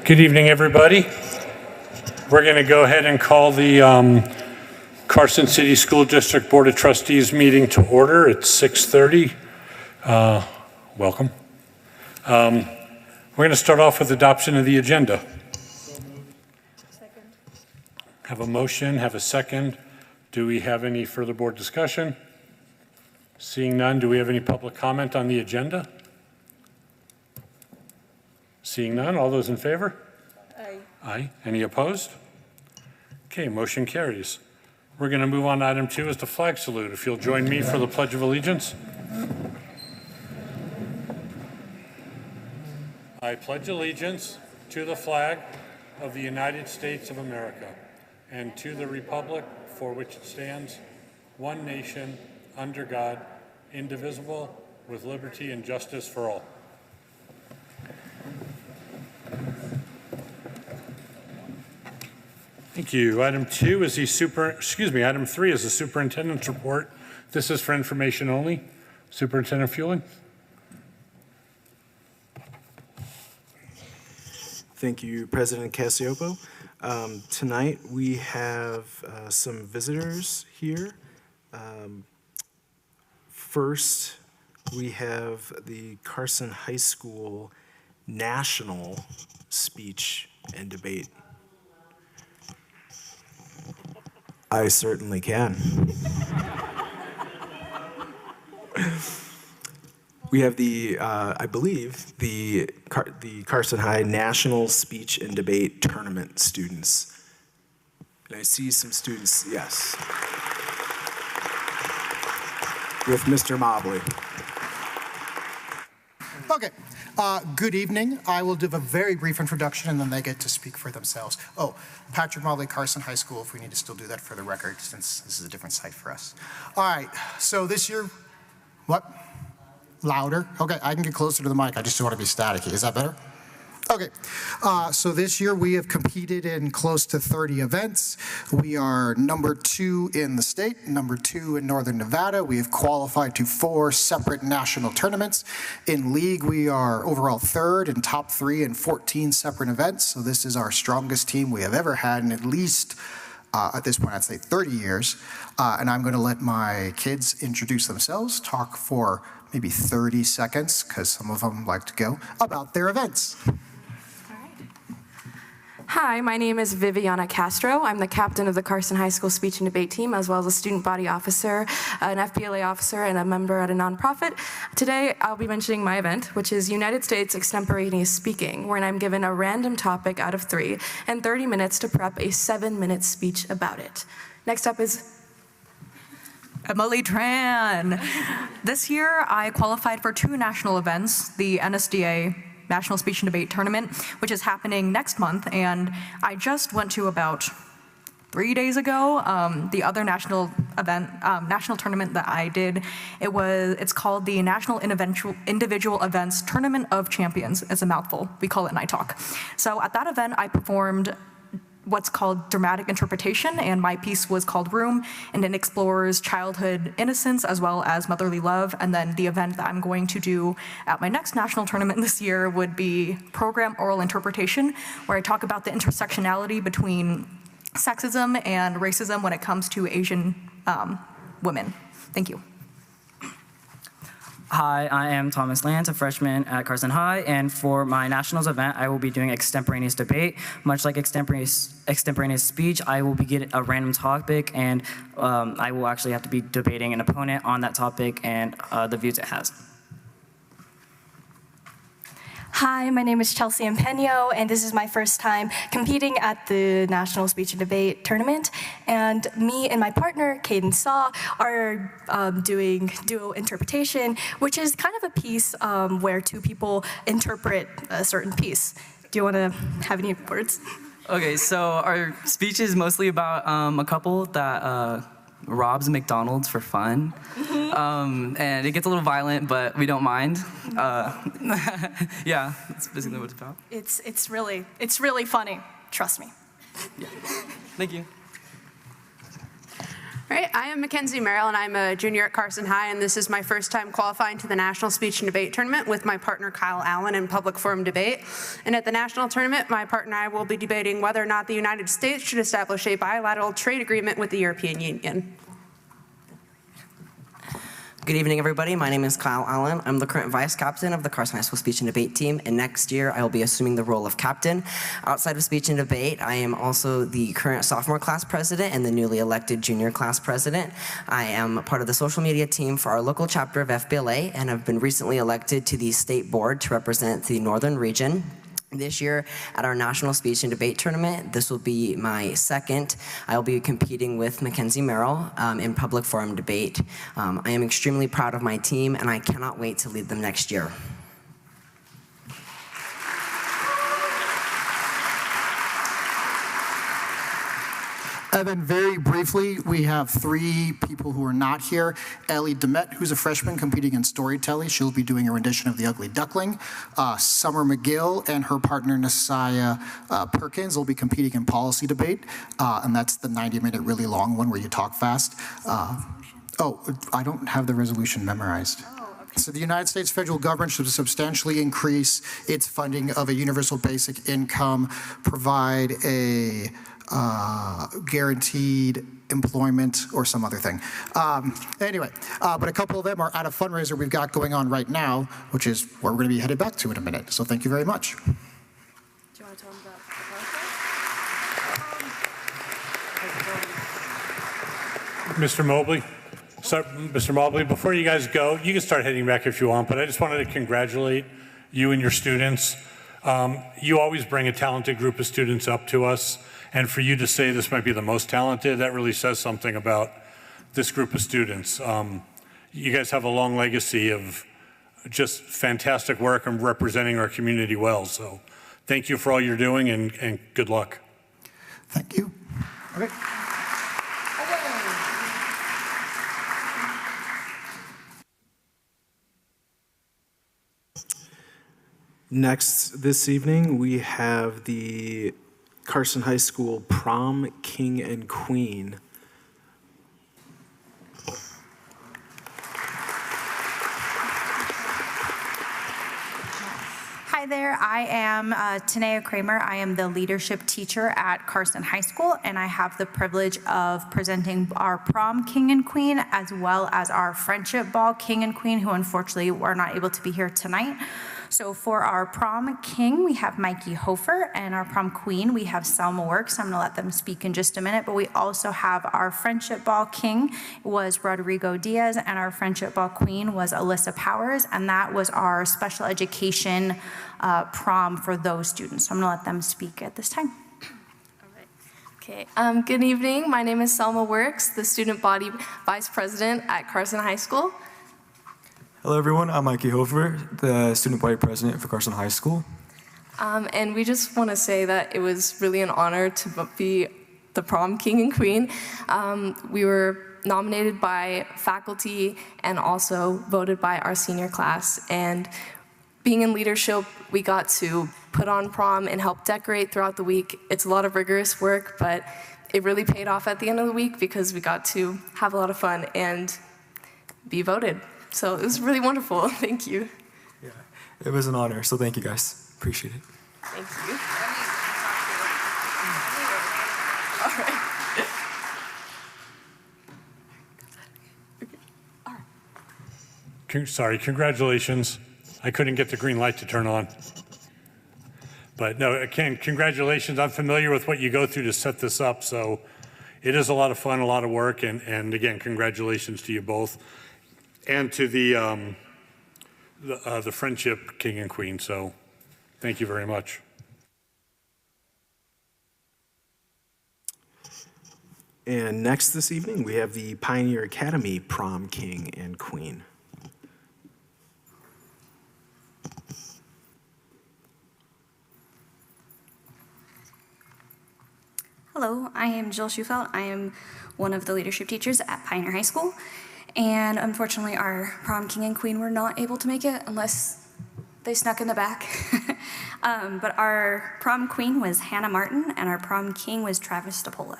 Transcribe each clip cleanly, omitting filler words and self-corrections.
Good evening, everybody. We're going to go ahead and call the Carson City School District Board of Trustees meeting to order. It's 6:30. Welcome. We're going to start off with adoption of the agenda. Second. Have a motion, have a second. Do we have any further board discussion? Seeing none, do we have any public comment on the agenda? Seeing none, all those in favor? Aye. Aye. Any opposed? Okay, motion carries. We're going to move on to item 2 is the flag salute. If you'll join me for the Pledge of Allegiance. I pledge allegiance to the flag of the United States of America and to the republic for which it stands, one nation, under God, indivisible, with liberty and justice for all. Thank you. Item 3 is the superintendent's report. This is for information only. Superintendent Fueling. Thank you, President Cacioppo. Tonight we have some visitors here. First, we have the Carson High School National Speech and Debate. I certainly can. We have I believe, the Carson High National Speech and Debate Tournament students. And I see some students, yes. With Mr. Mobley. Okay, good evening. I will give a very brief introduction and then they get to speak for themselves. Oh, Patrick Mobley, Carson High School, if we need to still do that for the record, since this is a different site for us. All right, so this year, what? Louder? Okay, I can get closer to the mic. I just don't want to be staticky. Is that better? Okay, so this year we have competed in close to 30 events. We are number 2 in the state, number 2 in Northern Nevada. We have qualified to 4 separate national tournaments. In league, we are overall 3rd and top 3 in 14 separate events. So this is our strongest team we have ever had in at least, at this point, I'd say 30 years. And I'm going to let my kids introduce themselves, talk for maybe 30 seconds, because some of them like to go, about their events. Hi, my name is Viviana Castro. I'm the captain of the Carson High School Speech and Debate Team, as well as a student body officer, an FBLA officer, and a member at a nonprofit. Today, I'll be mentioning my event, which is United States Extemporaneous Speaking, where I'm given a random topic out of 3 and 30 minutes to prep a 7-minute speech about it. Next up is Emily Tran. This year, I qualified for 2 national events, the NSDA National Speech and Debate Tournament, which is happening next month, and I just went to about 3 days ago, the other national event, national tournament that I did. It's called the National Individual Events Tournament of Champions. It's a mouthful. We call it Night Talk. So at that event, I performed what's called dramatic interpretation, and my piece was called Room, and it explores childhood innocence as well as motherly love. And then the event that I'm going to do at my next national tournament this year would be program oral interpretation, where I talk about the intersectionality between sexism and racism when it comes to Asian women. Thank you. Hi, I am Thomas Lance, a freshman at Carson High, and for my nationals event, I will be doing extemporaneous debate. Much like extemporaneous speech, I will be getting a random topic, and I will actually have to be debating an opponent on that topic and the views it has. Hi, my name is Chelsea Empeño, and this is my first time competing at the National Speech and Debate Tournament. And me and my partner, Caden Saw, are doing duo interpretation, which is kind of a piece where 2 people interpret a certain piece. Do you want to have any words? Okay, so our speech is mostly about a couple that robs McDonald's for fun. And it gets a little violent, but we don't mind. Yeah, that's basically what it's about. It's really funny. Trust me. Yeah. Thank you. All right, I am Mackenzie Merrill, and I'm a junior at Carson High, and this is my first time qualifying to the National Speech and Debate Tournament with my partner Kyle Allen in Public Forum Debate. And at the national tournament, my partner and I will be debating whether or not the United States should establish a bilateral trade agreement with the European Union. Good evening, everybody. My name is Kyle Allen. I'm the current vice captain of the Carson High School Speech and Debate team, and next year I will be assuming the role of captain. Outside of speech and debate, I am also the current sophomore class president and the newly elected junior class president. I am part of the social media team for our local chapter of FBLA, and have been recently elected to the state board to represent the northern region. This year at our National Speech and Debate Tournament, this will be my second. I'll be competing with Mackenzie Merrill in Public Forum Debate. I am extremely proud of my team, and I cannot wait to lead them next year. And then very briefly, we have three people who are not here. Ellie Demet, who's a freshman competing in storytelling. She'll be doing a rendition of The Ugly Duckling. Summer McGill and her partner, Nasaya Perkins, will be competing in policy debate. And that's the 90-minute really long one where you talk fast. Oh, I don't have the resolution memorized. So the United States federal government should substantially increase its funding of a universal basic income, provide a guaranteed employment or some other thing. Anyway, but a couple of them are at a fundraiser we've got going on right now, which is where we're going to be headed back to in a minute. So thank you very much. Do you want to tell them about the Mr. Mobley? So, Mr. Mobley, before you guys go, you can start heading back if you want, but I just wanted to congratulate you and your students. You always bring a talented group of students up to us, and for you to say this might be the most talented, that really says something about this group of students. You guys have a long legacy of just fantastic work and representing our community well, so thank you for all you're doing, and good luck. Thank you. Okay. Next this evening, we have the Carson High School Prom King and Queen. Hi there, I am Tanea Kramer. I am the leadership teacher at Carson High School, and I have the privilege of presenting our Prom King and Queen, as well as our Friendship Ball King and Queen, who unfortunately were not able to be here tonight. So for our Prom King, we have Mikey Hofer, and our Prom Queen, we have Selma Works. I'm gonna let them speak in just a minute, but we also have our Friendship Ball King was Rodrigo Diaz, and our Friendship Ball Queen was Alyssa Powers, and that was our special education prom for those students. So I'm gonna let them speak at this time. Okay, good evening. My name is Selma Works, the student body vice president at Carson High School. Hello everyone, I'm Mikey Hofer, the student body president for Carson High School. And we just want to say that it was really an honor to be the Prom King and Queen. We were nominated by faculty and also voted by our senior class. And being in leadership, we got to put on prom and help decorate throughout the week. It's a lot of rigorous work, but it really paid off at the end of the week because we got to have a lot of fun and be voted. So it was really wonderful. Thank you. Yeah, it was an honor, so thank you guys. Appreciate it. Thank you. All right. Sorry, congratulations. I couldn't get the green light to turn on. But no, again, congratulations. I'm familiar with what you go through to set this up, so it is a lot of fun, a lot of work, and again, congratulations to you both. And to the Friendship King and Queen, so thank you very much. And next this evening, we have the Pioneer Academy Prom King and Queen. Hello, I am Jill Schufelt. I am one of the leadership teachers at Pioneer High School. And unfortunately, our Prom King and Queen were not able to make it unless they snuck in the back. But our Prom Queen was Hannah Martin, and our Prom King was Travis Stopola.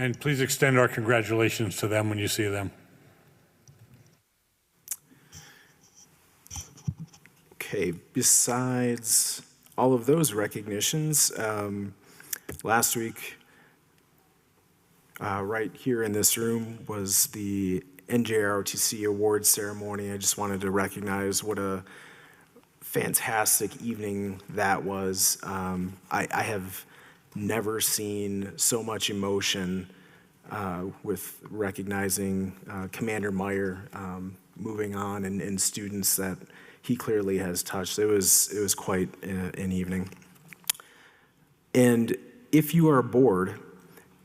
And please extend our congratulations to them when you see them. Okay, besides all of those recognitions, last week, right here in this room, was the NJROTC Awards ceremony. I just wanted to recognize what a fantastic evening that was. I have never seen so much emotion with recognizing Commander Meyer moving on and students that he clearly has touched. It was quite an evening. And if you are bored,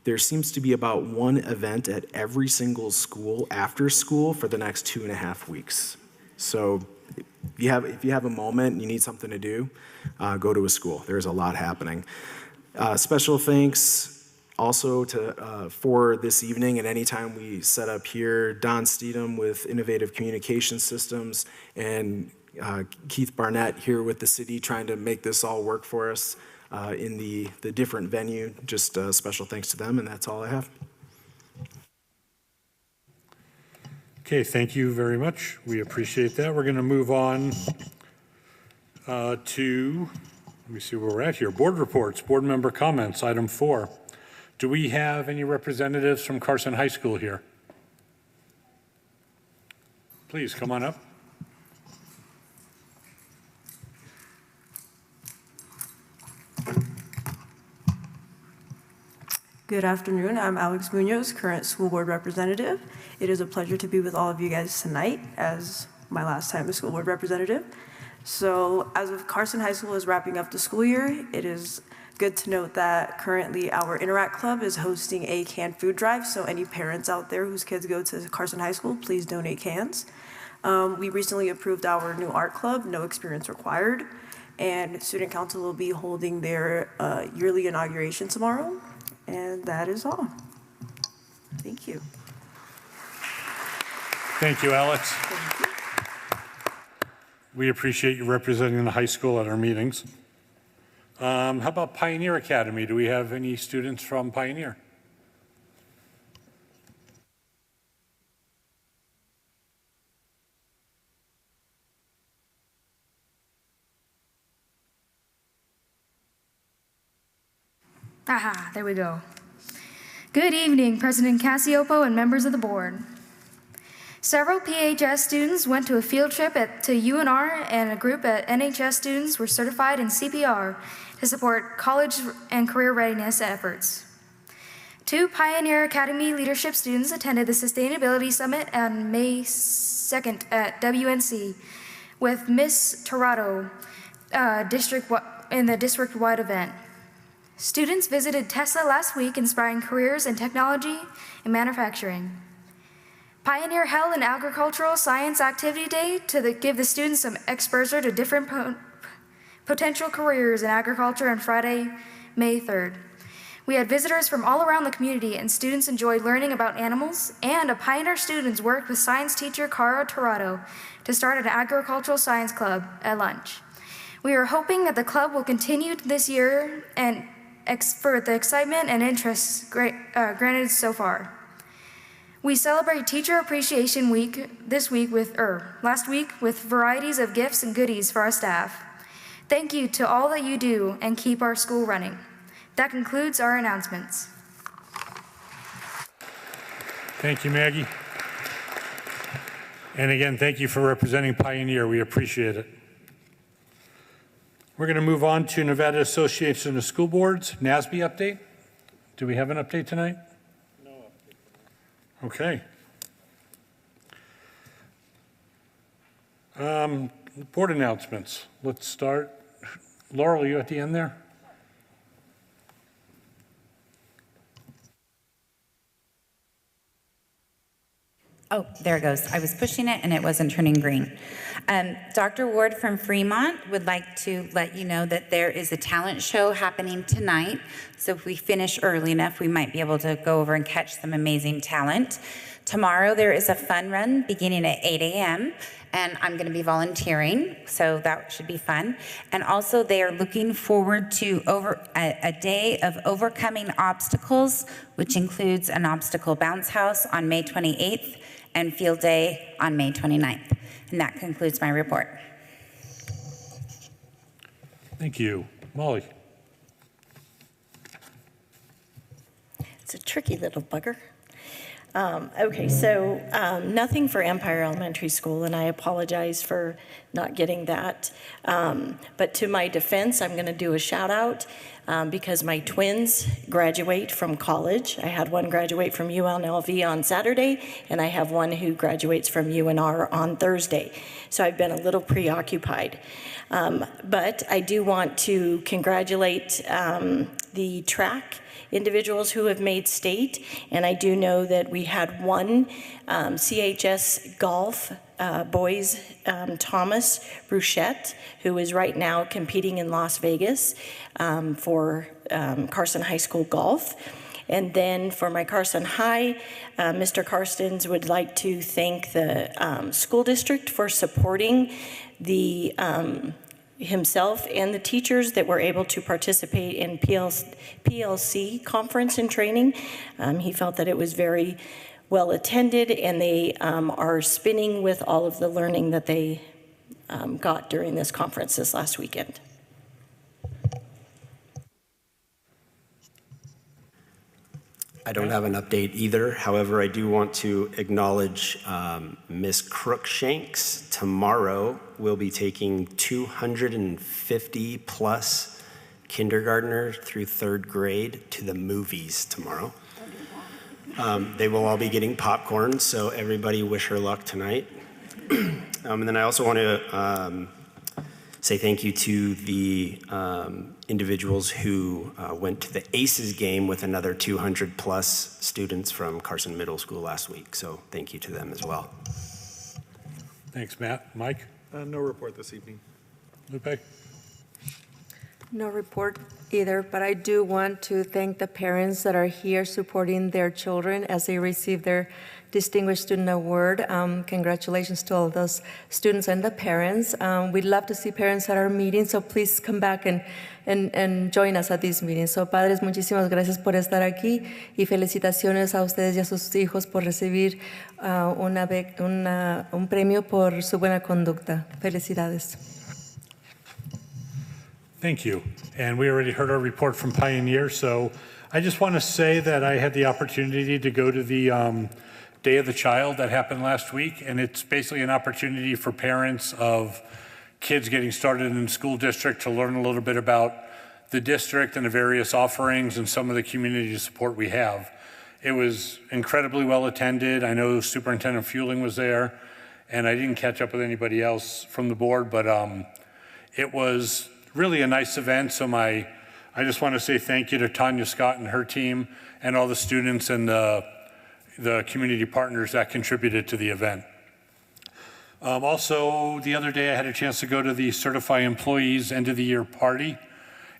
there seems to be about one event at every single school after school for the next 2.5 weeks. So if you have a moment and you need something to do, go to a school. There's a lot happening. Special thanks also for this evening and anytime we set up here, Don Steedham with Innovative Communication Systems and Keith Barnett here with the city trying to make this all work for us in the different venue. Just special thanks to them, and that's all I have. Okay, thank you very much. We appreciate that. We're going to move on to, let me see where we're at here. Board reports, board member comments, item 4. Do we have any representatives from Carson High School here? Please come on up. Good afternoon. I'm Alex Munoz, current school board representative. It is a pleasure to be with all of you guys tonight as my last time as school board representative. So as of Carson High School is wrapping up the school year, it is good to note that currently our Interact Club is hosting a canned food drive. So any parents out there whose kids go to Carson High School, please donate cans. We recently approved our new art club, no experience required. And student council will be holding their yearly inauguration tomorrow. And that is all. Thank you. Thank you, Alex. Thank you. We appreciate you representing the high school at our meetings. How about Pioneer Academy? Do we have any students from Pioneer? Aha, there we go. Good evening, President Cassiopo and members of the board. Several PHS students went to a field trip to UNR, and a group of NHS students were certified in CPR to support college and career readiness efforts. 2 Pioneer Academy leadership students attended the Sustainability Summit on May 2nd at WNC with Miss Torado in the district-wide event. Students visited Tesla last week, inspiring careers in technology and manufacturing. Pioneer held an agricultural science activity day to give the students some exposure to different potential careers in agriculture on Friday, May 3rd. We had visitors from all around the community, and students enjoyed learning about animals, and a Pioneer student worked with science teacher Cara Torado to start an agricultural science club at lunch. We are hoping that the club will continue this year and for the excitement and interest granted so far. We celebrate Teacher Appreciation Week last week with varieties of gifts and goodies for our staff. Thank you to all that you do and keep our school running. That concludes our announcements. Thank you, Maggie. And again, thank you for representing Pioneer. We appreciate it. We're going to move on to Nevada Association of School Boards, NASB update. Do we have an update tonight? No update. Okay. Board announcements. Let's start. Laurel, are you at the end there? Oh, there it goes. I was pushing it and it wasn't turning green. Dr. Ward from Fremont would like to let you know that there is a talent show happening tonight. So if we finish early enough, we might be able to go over and catch some amazing talent. Tomorrow there is a fun run beginning at 8 a.m. and I'm going to be volunteering, so that should be fun. And also they are looking forward to a day of overcoming obstacles, which includes an obstacle bounce house on May 28th and field day on May 29th. And that concludes my report. Thank you. Molly. It's a tricky little bugger. Okay, so nothing for Empire Elementary School, and I apologize for not getting that. But to my defense, I'm going to do a shout out because my twins graduate from college. I had one graduate from UNLV on Saturday, and I have one who graduates from UNR on Thursday. So I've been a little preoccupied. But I do want to congratulate the track individuals who have made state, and I do know that we had one CHS golf boys, Thomas Bruchette, who is right now competing in Las Vegas for Carson High School golf. And then for my Carson High, Mr. Karstens would like to thank the school district for supporting the himself and the teachers that were able to participate in PLC conference and training. He felt that it was very well attended, and they are spinning with all of the learning that they got during this conference this last weekend. I don't have an update either. However, I do want to acknowledge Ms. Crookshanks. Tomorrow we'll be taking 250 plus kindergartners through third grade to the movies tomorrow. They will all be getting popcorn, so everybody wish her luck tonight. And then I also want to say thank you to the individuals who went to the ACES game with another 200 plus students from Carson Middle School last week. So thank you to them as well. Thanks, Matt. Mike? No report this evening. Lupe? No report either, but I do want to thank the parents that are here supporting their children as they receive their Distinguished Student Award. Congratulations to all of those students and the parents. We'd love to see parents at our meetings, so please come back and join us at these meetings. So, padres, muchísimas gracias por estar aquí y felicitaciones a ustedes y a sus hijos por recibir un premio por su buena conducta. Felicidades. Thank you. And we already heard our report from Pioneer, so I just want to say that I had the opportunity to go to the Day of the Child that happened last week, and it's basically an opportunity for parents of kids getting started in the school district to learn a little bit about the district and the various offerings and some of the community support we have. It was incredibly well attended. I know Superintendent Fueling was there, and I didn't catch up with anybody else from the board, but it was really a nice event. So I just want to say thank you to Tanya Scott and her team and all the students and the community partners that contributed to the event. Also, the other day I had a chance to go to the Certify Employees End of the Year party,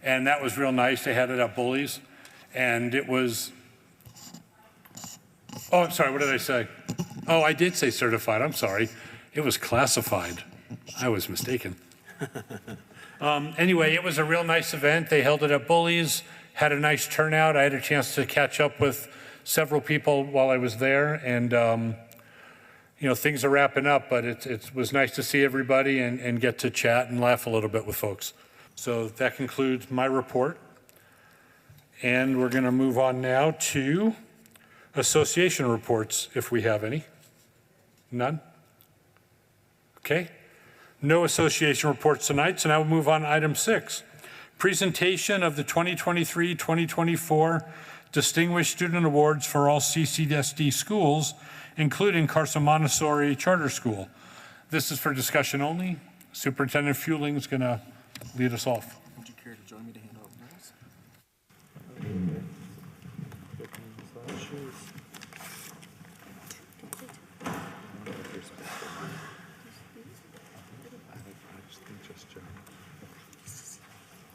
and that was real nice. They had it at Bullies, and it was, oh, I'm sorry, what did I say? Oh, I did say certified, I'm sorry. It was classified. I was mistaken. Anyway, it was a real nice event. They held it at Bullies, had a nice turnout. I had a chance to catch up with several people while I was there, and you know, things are wrapping up, but it was nice to see everybody and get to chat and laugh a little bit with folks. So that concludes my report. And we're gonna move on now to association reports, if we have any. None? Okay. No association reports tonight, so now we'll move on to item 6. Presentation of the 2023-2024 Distinguished Student Awards for all CCSD schools, including Carson Montessori Charter School. This is for discussion only. Superintendent Fueling is going to lead us off. Would you care to join me to hand out medals?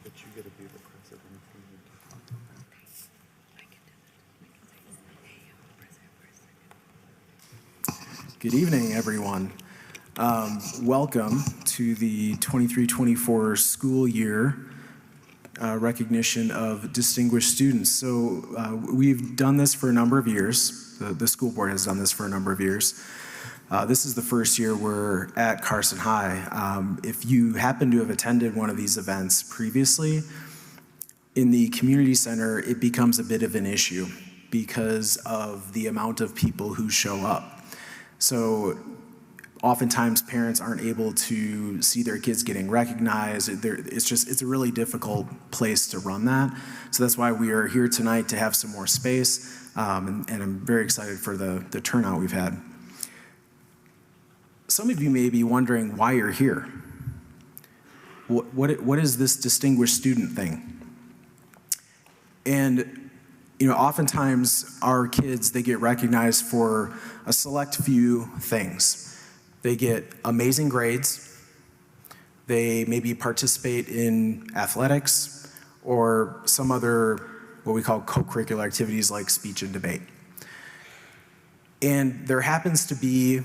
But you got to be the president. Good evening, everyone. Welcome to the 23-24 school year recognition of distinguished students. So we've done this for a number of years. The school board has done this for a number of years. This is the first year we're at Carson High. If you happen to have attended one of these events previously, in the community center, it becomes a bit of an issue because of the amount of people who show up. So oftentimes parents aren't able to see their kids getting recognized. It's a really difficult place to run that. So that's why we are here tonight to have some more space, and I'm very excited for the turnout we've had. Some of you may be wondering why you're here. What is this distinguished student thing? And oftentimes our kids, they get recognized for a select few things. They get amazing grades, they maybe participate in athletics or some other, what we call co-curricular activities like speech and debate. And there happens to be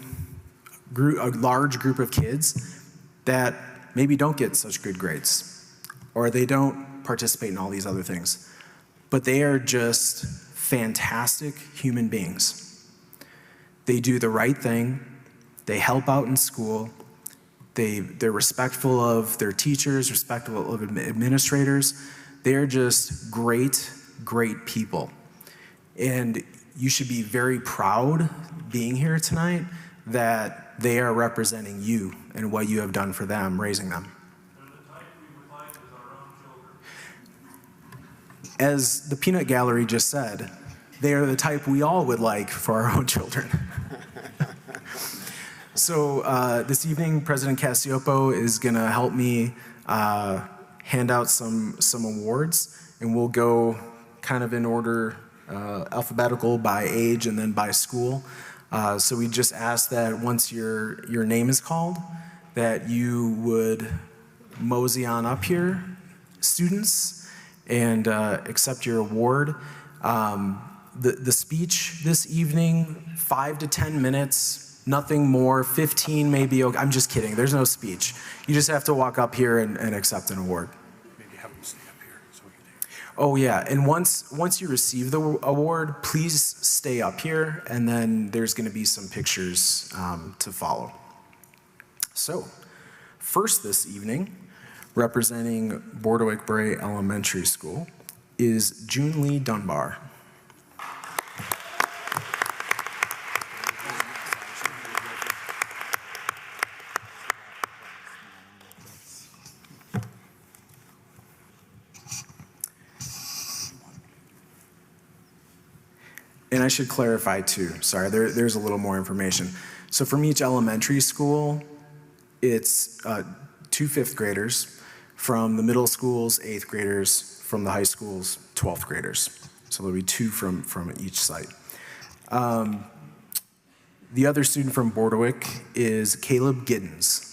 a large group of kids that maybe don't get such good grades, or they don't participate in all these other things. But they are just fantastic human beings. They do the right thing. They help out in school. They're respectful of their teachers, respectful of administrators. They're just great, great people. And you should be very proud being here tonight that they are representing you and what you have done for them, raising them. As the Peanut Gallery just said, they are the type we all would like for our own children. So this evening, President Cacioppo is going to help me hand out some awards, and we'll go kind of in order, alphabetical by age and then by school. So we just ask that once your name is called, that you would mosey on up here, students, and accept your award. The speech this evening, 5 to 10 minutes, nothing more, 15 maybe. Okay. I'm just kidding, there's no speech. You just have to walk up here and accept an award. Maybe have them stay up here so we can take it. Oh yeah, and once you receive the award, please stay up here, and then there's gonna be some pictures to follow. So, first this evening, representing Bordewick Bray Elementary School, is June Lee Dunbar. And I should clarify too, sorry, there's a little more information. So from each elementary school, it's 2 fifth graders. From the middle schools, 8th graders. From the high schools, 12th graders. So there'll be 2 from each site. The other student from Bordewick is Caleb Giddens.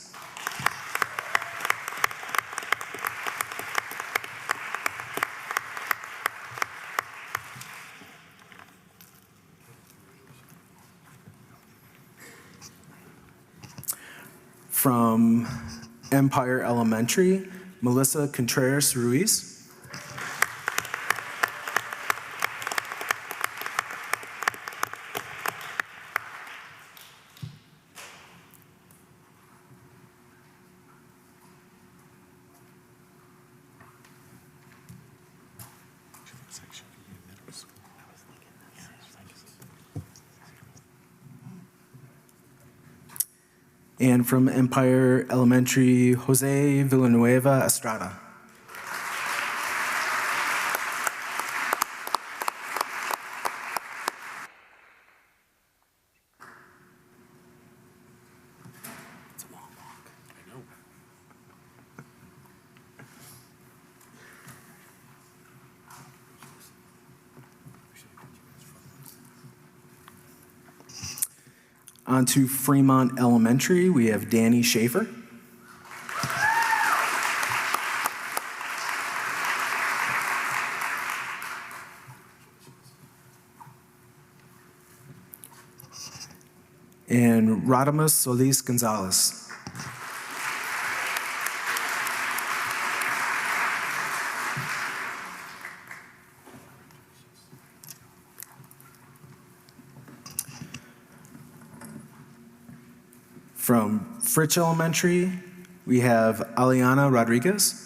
From Empire Elementary, Melissa Contreras Ruiz. And from Empire Elementary, Jose Villanueva Estrada. It's a long walk, I know. On to Fremont Elementary, we have Danny Schaefer. and Radamus Solis Gonzalez. From Fritch Elementary, we have Aliana Rodriguez.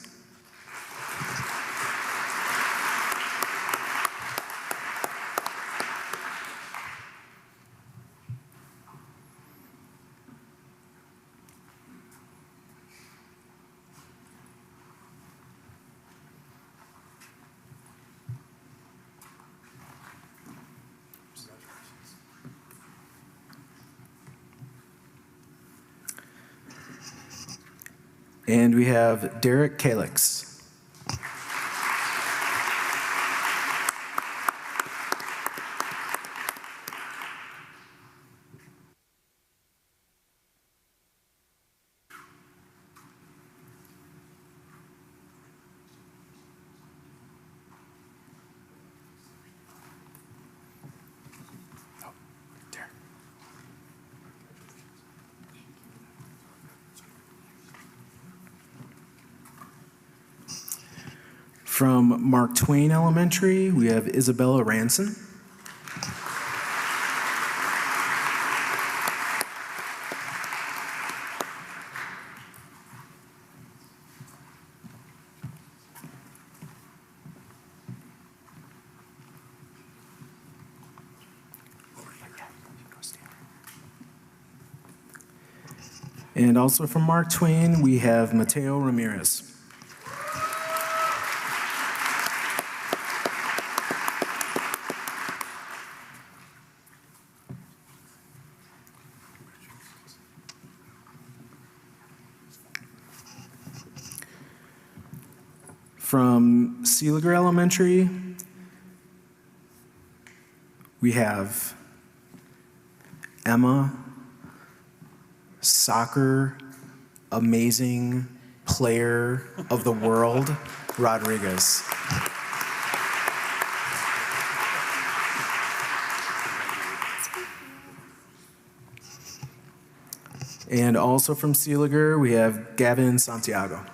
And we have Derek Kalix. From Mark Twain Elementary, we have Isabella Ranson. And also from Mark Twain, we have Mateo Ramirez. From Seeliger Elementary, we have Emma, soccer amazing player of the world, Rodriguez. And also from Seeliger, we have Gavin Santiago.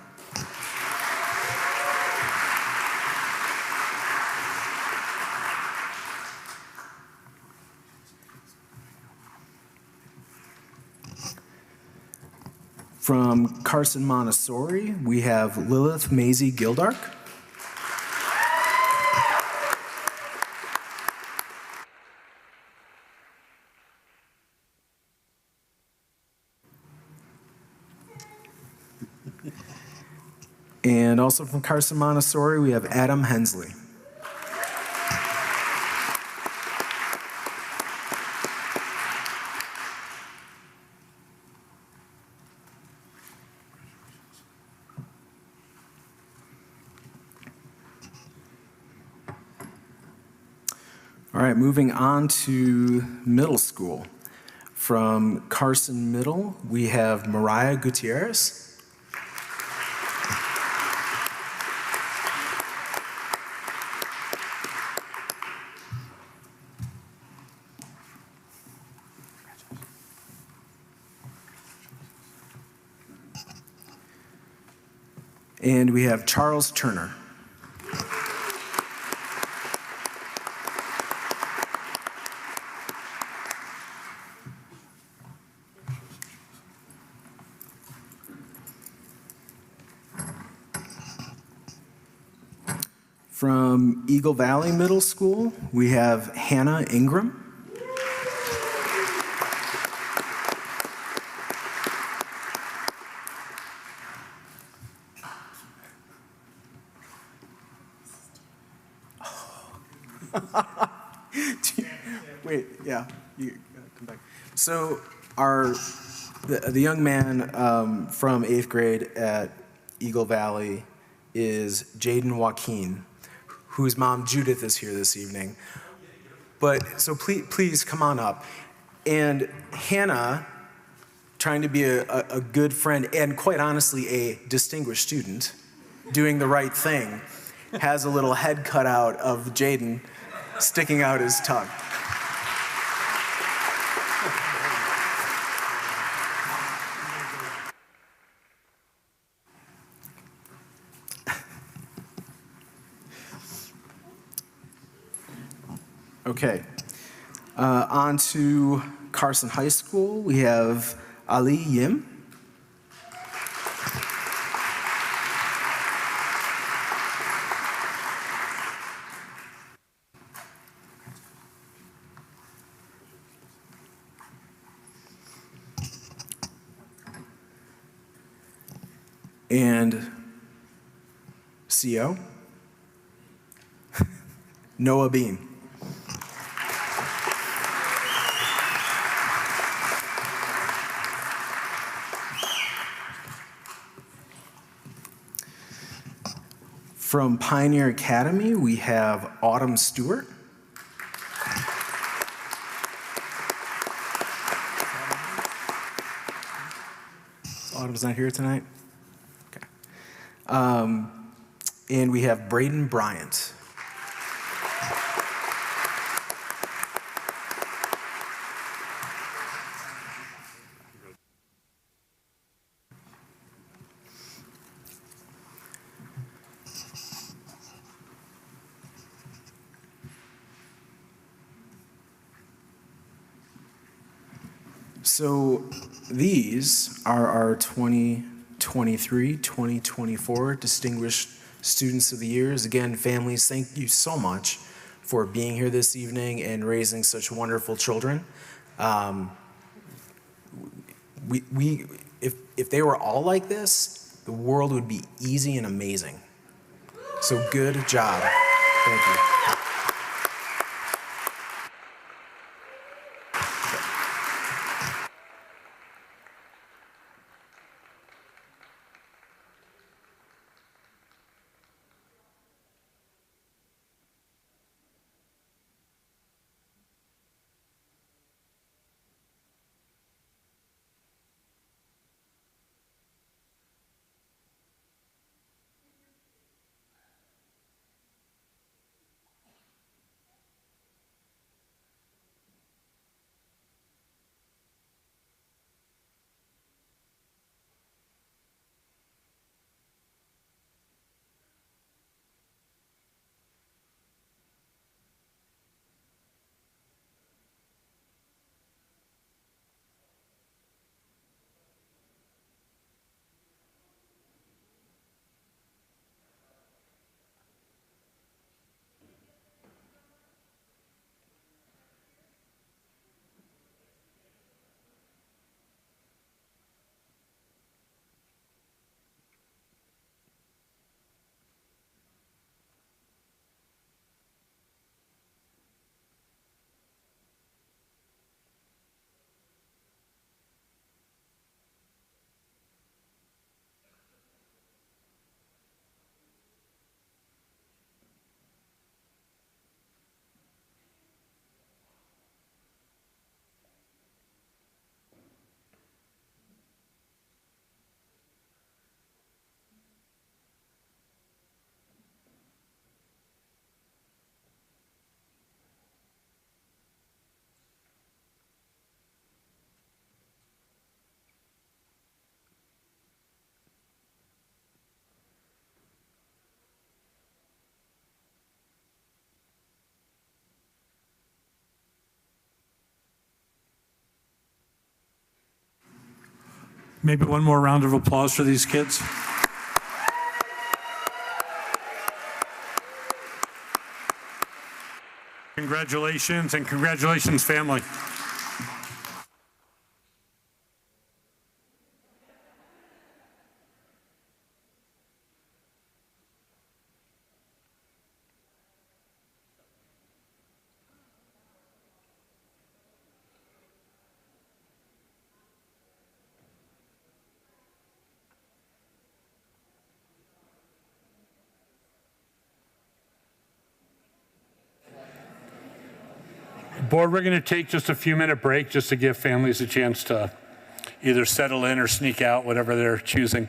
From Carson Montessori, we have Lilith Maisie Gildark. And also from Carson Montessori, we have Adam Hensley. All right, moving on to middle school. From Carson Middle, we have Mariah Gutierrez. And we have Charles Turner. From Eagle Valley Middle School, we have Hannah Ingram. Wait, yeah, you gotta come back. So the young man from 8th grade at Eagle Valley is Jaden Joaquin, whose mom Judith is here this evening. But so please come on up. And Hannah, trying to be a good friend and quite honestly a distinguished student, doing the right thing, has a little head cut out of Jaden sticking out his tongue. Okay. On to Carson High School. We have Ali Yim. And CO, Noah Bean. From Pioneer Academy, we have Autumn Stewart. Autumn's not here tonight? Okay. And we have Braden Bryant. So these are our 2023-2024 Distinguished Students of the Years. Again, families, thank you so much for being here this evening and raising such wonderful children. If they were all like this, the world would be easy and amazing. So good job. Thank you. Maybe one more round of applause for these kids. Congratulations, and congratulations, family. Board, we're going to take just a few-minute break just to give families a chance to either settle in or sneak out, whatever they're choosing.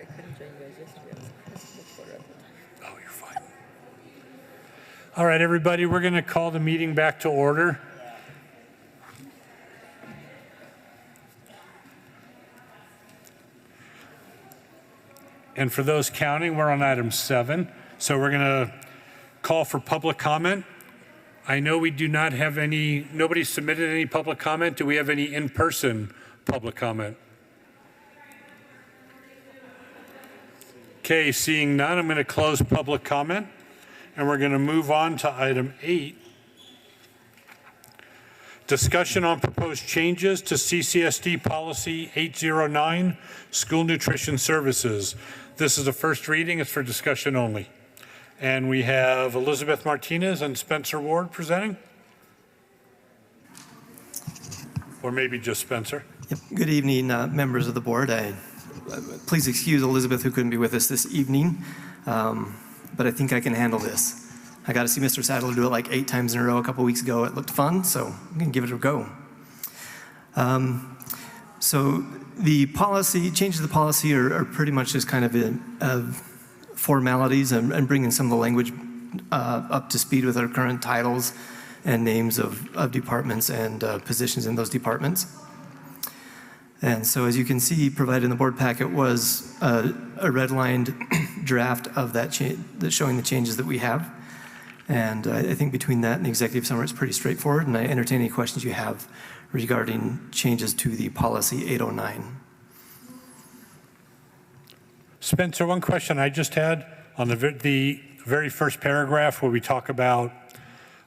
I couldn't join you guys yesterday. I was supporter at the time. Oh, you're fine. All right, everybody, we're going to call the meeting back to order. And for those counting, we're on item 7. So we're going to call for public comment. I know we do not have any, nobody submitted any public comment. Do we have any in-person public comment? Okay, seeing none, I'm going to close public comment. And we're going to move on to item 8. Discussion on proposed changes to CCSD Policy 809, School Nutrition Services. This is a first reading. It's for discussion only. And we have Elizabeth Martinez and Spencer Ward presenting. Or maybe just Spencer. Yep. Good evening, members of the board. Please excuse Elizabeth, who couldn't be with us this evening, but I think I can handle this. I got to see Mr. Sadler do it like 8 times in a row a couple weeks ago. It looked fun, so I'm going to give it a go. So the policy, changes to the policy are pretty much just kind of formalities and bringing some of the language up to speed with our current titles and names of departments and positions in those departments. And so as you can see, provided in the board packet was a redlined draft of that showing the changes that we have. And I think between that and the executive summary, it's pretty straightforward. And I entertain any questions you have regarding changes to the policy 809. Spencer, one question I just had on the very first paragraph where we talk about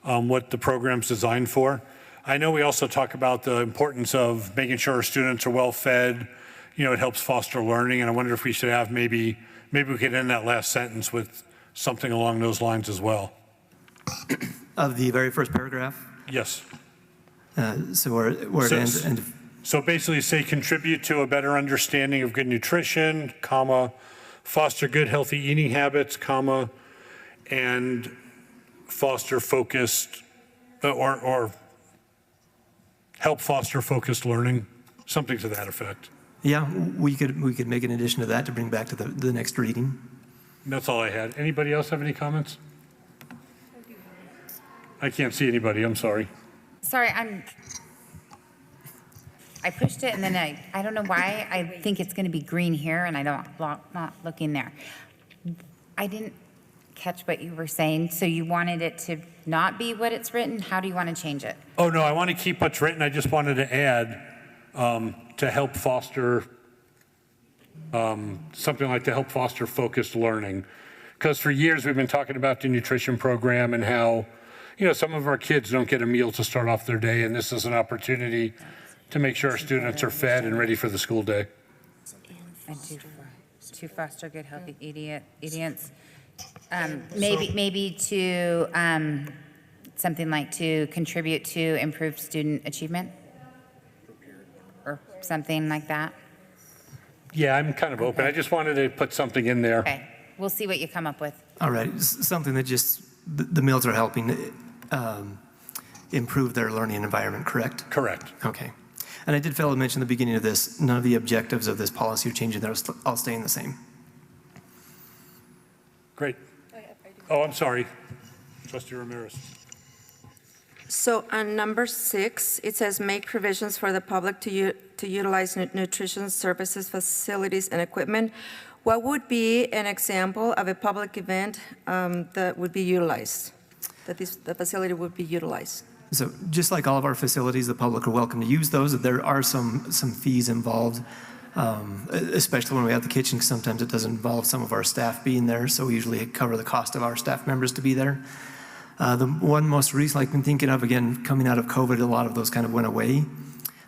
what the program's designed for. I know we also talk about the importance of making sure our students are well fed. You know, it helps foster learning. And I wonder if we should have maybe we could end that last sentence with something along those lines as well. Of the very first paragraph? Yes. So where it ends. So basically say contribute to a better understanding of good nutrition, comma, foster good healthy eating habits, comma, and foster focused or help foster focused learning, something to that effect. Yeah, we could make an addition to that to bring back to the next reading. That's all I had. Anybody else have any comments? I can't see anybody, I'm sorry. Sorry, I pushed it and then I don't know why I think it's going to be green here and not looking there. I didn't catch what you were saying. So you wanted it to not be what it's written? How do you want to change it? Oh, no, I want to keep what's written. I just wanted to add to help foster, something like to help foster focused learning. Because for years we've been talking about the nutrition program and how, you know, some of our kids don't get a meal to start off their day, and this is an opportunity to make sure our students are fed and ready for the school day. And to foster good, healthy idiots. Maybe to something like to contribute to improved student achievement or something like that. Yeah, I'm kind of open. I just wanted to put something in there. Okay, we'll see what you come up with. All right, something that just, the meals are helping improve their learning environment, correct? Correct. Okay. And I did fail to mention at the beginning of this, none of the objectives of this policy are changing. They're all staying the same. Great. Oh, I'm sorry. Trustee Ramirez. So on number 6, it says make provisions for the public to utilize nutrition services, facilities, and equipment. What would be an example of a public event that would be utilized, that the facility would be utilized? So just like all of our facilities, the public are welcome to use those. There are some fees involved, especially when we have the kitchen, because sometimes it does involve some of our staff being there, so we usually cover the cost of our staff members to be there. The one most recent I've been thinking of, again, coming out of COVID, a lot of those kind of went away.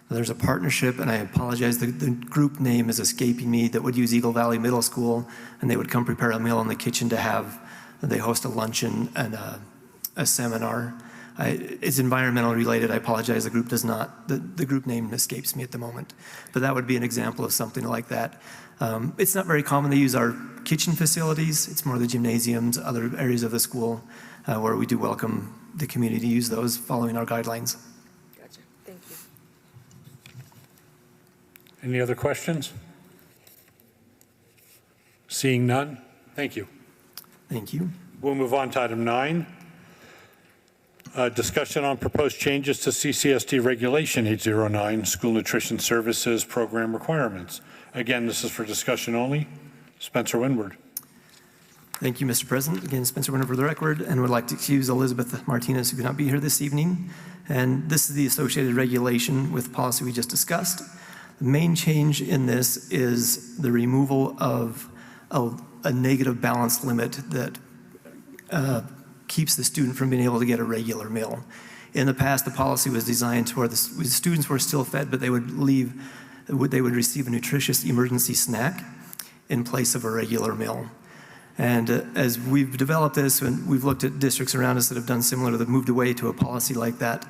There's a partnership, and I apologize, the group name is escaping me, that would use Eagle Valley Middle School, and they would come prepare a meal in the kitchen to have, they host a luncheon and a seminar. It's environmental related. I apologize. The group does not, the group name escapes me at the moment. But that would be an example of something like that. It's not very common to use our kitchen facilities. It's more the gymnasiums, other areas of the school where we do welcome the community to use those following our guidelines. Gotcha. Thank you. Any other questions? Seeing none, thank you. Thank you. We'll move on to item 9. Discussion on proposed changes to CCSD Regulation 809, School Nutrition Services Program Requirements. Again, this is for discussion only. Spencer Winward. Thank you, Mr. President. Again, Spencer Winter for the record, and would like to excuse Elizabeth Martinez, who could not be here this evening. And this is the associated regulation with the policy we just discussed. The main change in this is the removal of a negative balance limit that keeps the student from being able to get a regular meal. In the past, the policy was designed to where the students were still fed, but they would receive a nutritious emergency snack in place of a regular meal. And as we've developed this and we've looked at districts around us that have done similar, that have moved away to a policy like that,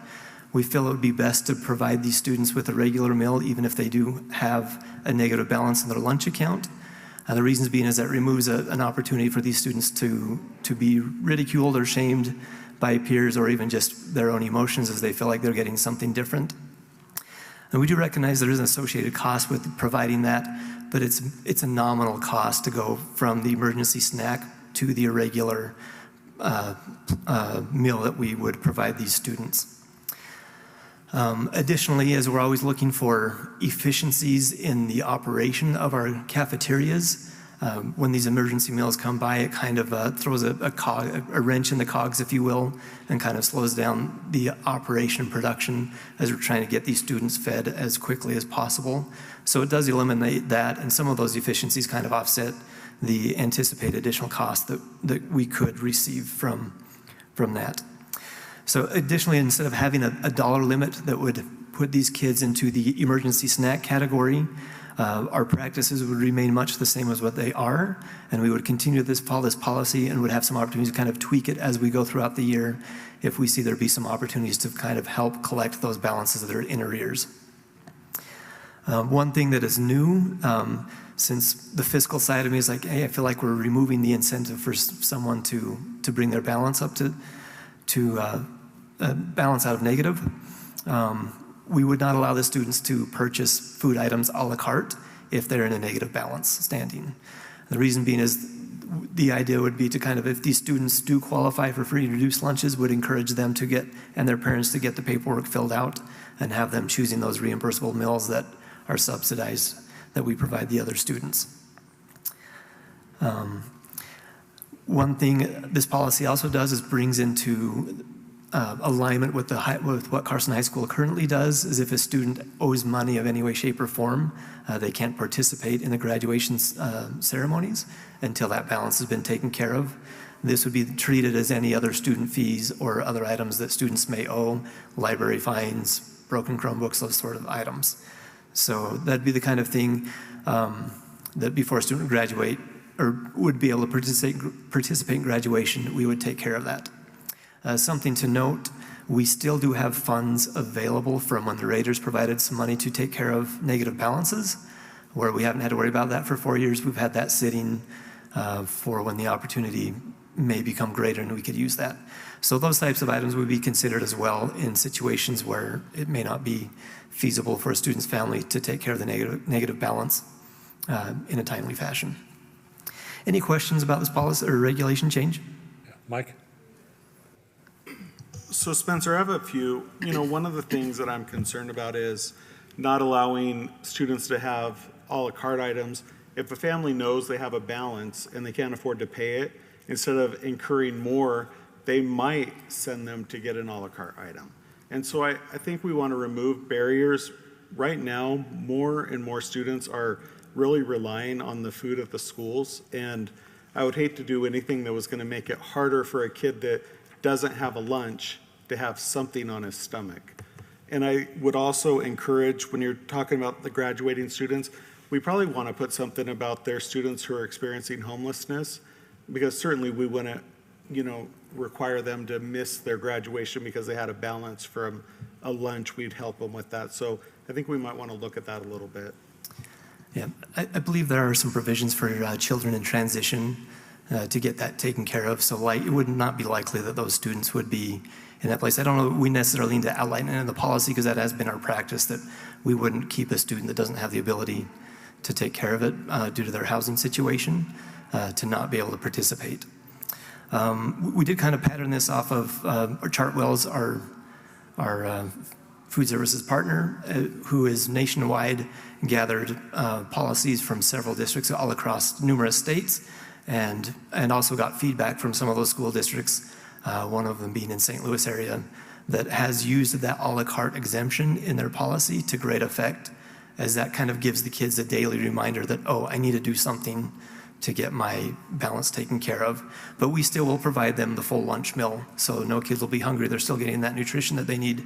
we feel it would be best to provide these students with a regular meal, even if they do have a negative balance in their lunch account. The reasons being is that removes an opportunity for these students to be ridiculed or shamed by peers or even just their own emotions as they feel like they're getting something different. And we do recognize there is an associated cost with providing that, but it's a nominal cost to go from the emergency snack to the irregular meal that we would provide these students. Additionally, as we're always looking for efficiencies in the operation of our cafeterias, when these emergency meals come by, it kind of throws a wrench in the cogs, if you will, and kind of slows down the operation and production as we're trying to get these students fed as quickly as possible. So it does eliminate that, and some of those efficiencies kind of offset the anticipated additional cost that we could receive from that. So additionally, instead of having a dollar limit that would put these kids into the emergency snack category, our practices would remain much the same as what they are, and we would continue this policy and would have some opportunities to kind of tweak it as we go throughout the year if we see there be some opportunities to kind of help collect those balances that are in arrears. One thing that is new, since the fiscal side of me is like, hey, I feel like we're removing the incentive for someone to bring their balance up to balance out of negative. We would not allow the students to purchase food items a la carte if they're in a negative balance standing. The reason being is the idea would be to kind of, if these students do qualify for free and reduced lunches, would encourage them to get, and their parents to get the paperwork filled out and have them choosing those reimbursable meals that are subsidized that we provide the other students. One thing this policy also does is brings into alignment with what Carson High School currently does, is if a student owes money of any way, shape, or form, they can't participate in the graduation ceremonies until that balance has been taken care of. This would be treated as any other student fees or other items that students may owe, library fines, broken Chromebooks, those sort of items. So that'd be the kind of thing that before a student graduate or would be able to participate in graduation, we would take care of that. Something to note, we still do have funds available from when the Raiders provided some money to take care of negative balances, where we haven't had to worry about that for 4 years. We've had that sitting for when the opportunity may become greater and we could use that. So those types of items would be considered as well in situations where it may not be feasible for a student's family to take care of the negative balance in a timely fashion. Any questions about this policy or regulation change? Mike? So Spencer, I have a few. One of the things that I'm concerned about is not allowing students to have a la carte items. If a family knows they have a balance and they can't afford to pay it, instead of incurring more, they might send them to get an a la carte item. And so I think we want to remove barriers. Right now, more and more students are really relying on the food at the schools, and I would hate to do anything that was going to make it harder for a kid that doesn't have a lunch to have something on his stomach. And I would also encourage, when you're talking about the graduating students, we probably want to put something about their students who are experiencing homelessness, because certainly we wouldn't, require them to miss their graduation because they had a balance from a lunch. We'd help them with that. So I think we might want to look at that a little bit. Yeah, I believe there are some provisions for children in transition to get that taken care of. So it would not be likely that those students would be in that place. I don't know that we necessarily need to outline it in the policy, because that has been our practice, that we wouldn't keep a student that doesn't have the ability to take care of it due to their housing situation, to not be able to participate. We did kind of pattern this off of Chartwell's, our food services partner, who is nationwide, gathered policies from several districts all across numerous states, and also got feedback from some of those school districts, one of them being in St. Louis area, that has used that a la carte exemption in their policy to great effect, as that kind of gives the kids a daily reminder that, oh, I need to do something to get my balance taken care of. But we still will provide them the full lunch meal, so no kids will be hungry. They're still getting that nutrition that they need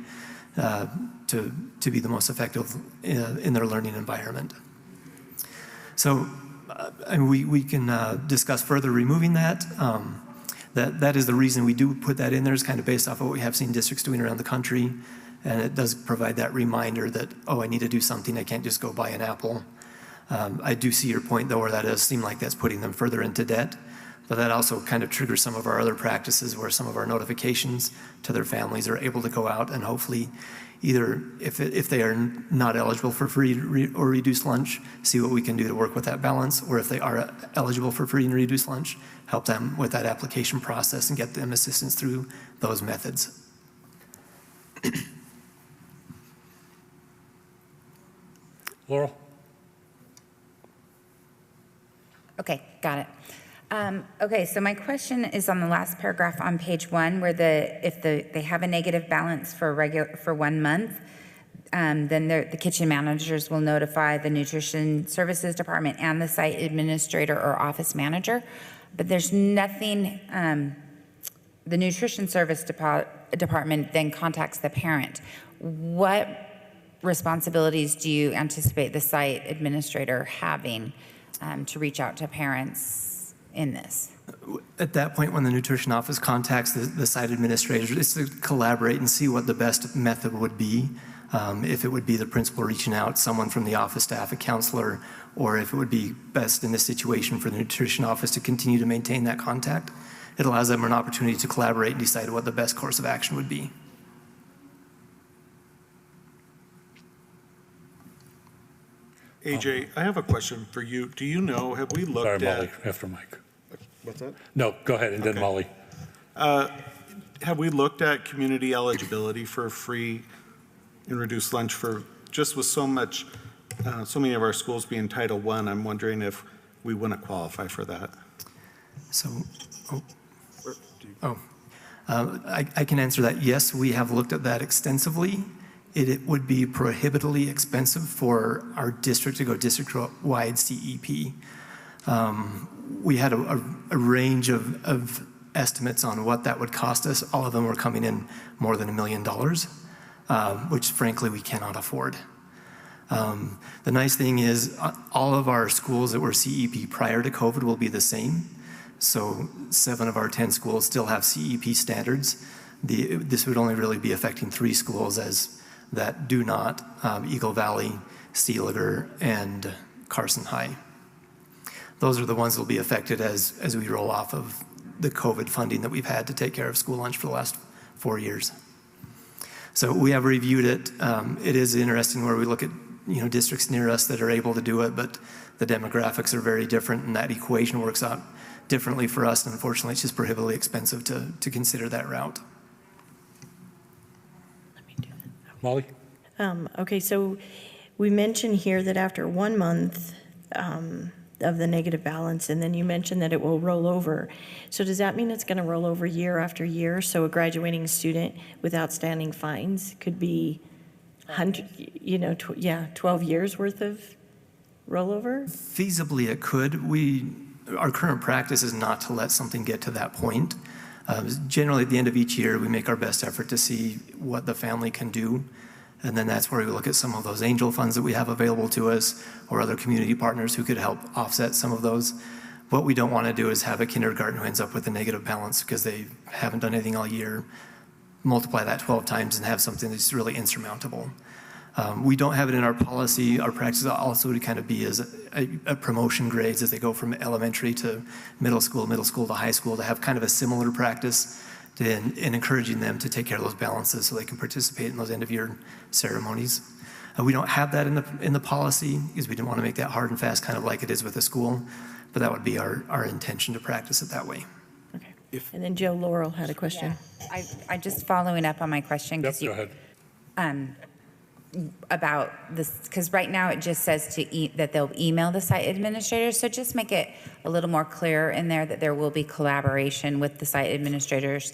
to be the most effective in their learning environment. So and we can discuss further removing that. That is the reason we do put that in there, is kind of based off of what we have seen districts doing around the country. And it does provide that reminder that, oh, I need to do something. I can't just go buy an apple. I do see your point, though, where that does seem like that's putting them further into debt. But that also kind of triggers some of our other practices, where some of our notifications to their families are able to go out and hopefully either, if they are not eligible for free or reduced lunch, see what we can do to work with that balance, or if they are eligible for free and reduced lunch, help them with that application process and get them assistance through those methods. Laurel? Okay, got it. Okay, so my question is on the last paragraph on page 1, where if they have a negative balance for 1 month, then the kitchen managers will notify the nutrition services department and the site administrator or office manager. But there's nothing, the nutrition service department then contacts the parent. What responsibilities do you anticipate the site administrator having to reach out to parents in this? At that point, when the nutrition office contacts the site administrator, it's to collaborate and see what the best method would be. If it would be the principal reaching out, someone from the office staff, a counselor, or if it would be best in this situation for the nutrition office to continue to maintain that contact. It allows them an opportunity to collaborate and decide what the best course of action would be. AJ, I have a question for you. Do you know, have we looked Sorry, at... Molly, after Mike. What's that? No, go ahead, and then Molly. Have we looked at community eligibility for free and reduced lunch for, just with so many of our schools being Title I, I'm wondering if we wouldn't qualify for that. So, I can answer that. Yes, we have looked at that extensively. It would be prohibitively expensive for our district to go district-wide CEP. We had a range of estimates on what that would cost us. All of them were coming in more than $1 million, which frankly we cannot afford. The nice thing is all of our schools that were CEP prior to COVID will be the same. So 7 of our 10 schools still have CEP standards. This would only really be affecting 3 schools that do not, Eagle Valley, Sealiger, and Carson High. Those are the ones that will be affected as we roll off of the COVID funding that we've had to take care of school lunch for the last 4 years. So we have reviewed it. It is interesting where we look at districts near us that are able to do it, but the demographics are very different, and that equation works out differently for us. And unfortunately, it's just prohibitively expensive to consider that route. Molly? Okay, so we mentioned here that after 1 month of the negative balance, and then you mentioned that it will roll over. So does that mean it's going to roll over year after year? So a graduating student with outstanding fines could be 12 years worth of rollover? Feasibly, it could. Our current practice is not to let something get to that point. Generally, at the end of each year, we make our best effort to see what the family can do. And then that's where we look at some of those angel funds that we have available to us, or other community partners who could help offset some of those. What we don't want to do is have a kindergarten who ends up with a negative balance because they haven't done anything all year. Multiply that 12 times and have something that's really insurmountable. We don't have it in our policy. Our practice also would kind of be as a promotion grades as they go from elementary to middle school to high school, to have kind of a similar practice and encouraging them to take care of those balances so they can participate in those end-of-year ceremonies. We don't have that in the policy because we didn't want to make that hard and fast, kind of like it is with a school, but that would be our intention to practice it that way. And then Joe Laurel had a question. I just following up on my question. Yep, go ahead. About this, because right now it just says that they'll email the site administrators. So just make it a little more clear in there that there will be collaboration with the site administrators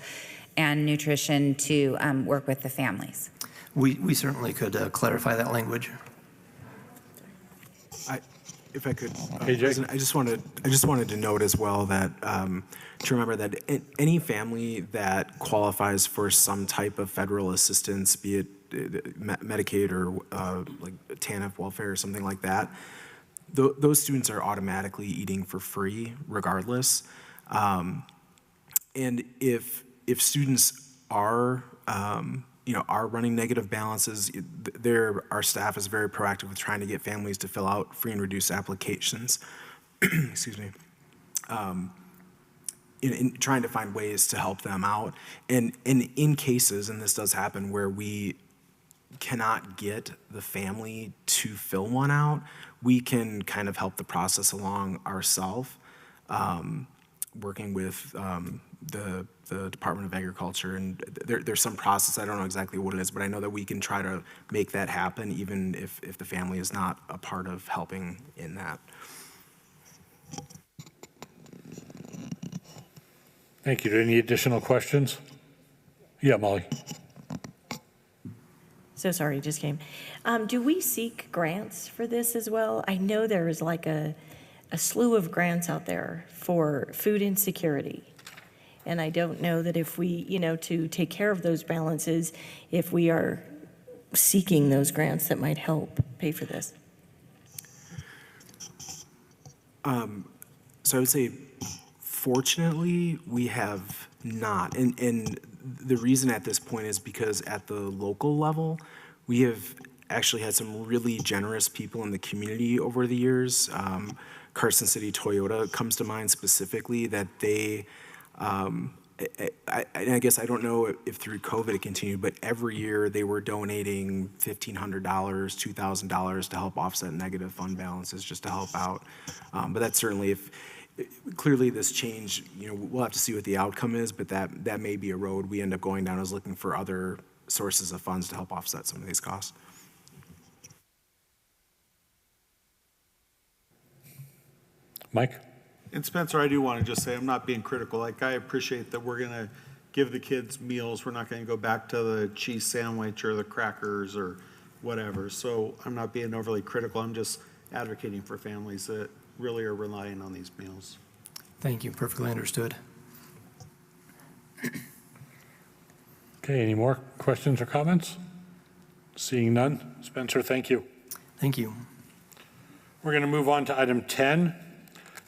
and nutrition to work with the families. We certainly could clarify that language. If I could, AJ? President, I just wanted to note as well that to remember that any family that qualifies for some type of federal assistance, be it Medicaid or like TANF welfare or something like that, those students are automatically eating for free regardless. And if students are are running negative balances, our staff is very proactive with trying to get families to fill out free and reduced applications. Excuse me. In trying to find ways to help them out. And in cases, and this does happen, where we cannot get the family to fill one out, we can kind of help the process along ourselves, working with the Department of Agriculture, and there's some process, I don't know exactly what it is, but I know that we can try to make that happen even if the family is not a part of helping in that. Thank you. Any additional questions? Yeah, Molly. So sorry, just came. Do we seek grants for this as well? I know there is like a slew of grants out there for food insecurity. And I don't know that if we, to take care of those balances, if we are seeking those grants that might help pay for this. So I would say, fortunately, we have not. And the reason at this point is because at the local level, we have actually had some really generous people in the community over the years. Carson City Toyota comes to mind specifically, that they, I guess I don't know if through COVID it continued, but every year they were donating $1,500, $2,000 to help offset negative fund balances, just to help out. But that's certainly, clearly this change, we'll have to see what the outcome is, but that may be a road we end up going down, is looking for other sources of funds to help offset some of these costs. Mike? And Spencer, I do want to just say, I'm not being critical. Like, I appreciate that we're going to give the kids meals. We're not going to go back to the cheese sandwich or the crackers or whatever. So I'm not being overly critical. I'm just advocating for families that really are relying on these meals. Thank you. Perfectly understood. Okay, any more questions or comments? Seeing none. Spencer, thank you. Thank you. We're going to move on to item 10,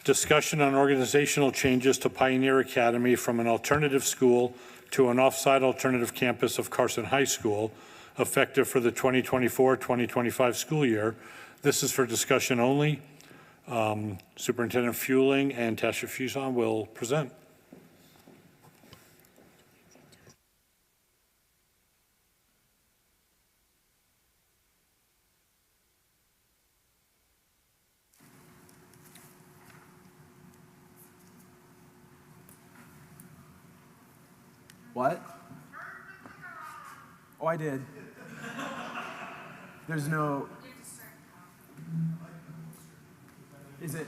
discussion on organizational changes to Pioneer Academy from an alternative school to an off-site alternative campus of Carson High School, effective for the 2024-2025 school year. This is for discussion only. Superintendent Fueling and Tasha Fuson will present. What? Oh, I did. There's no... Is it?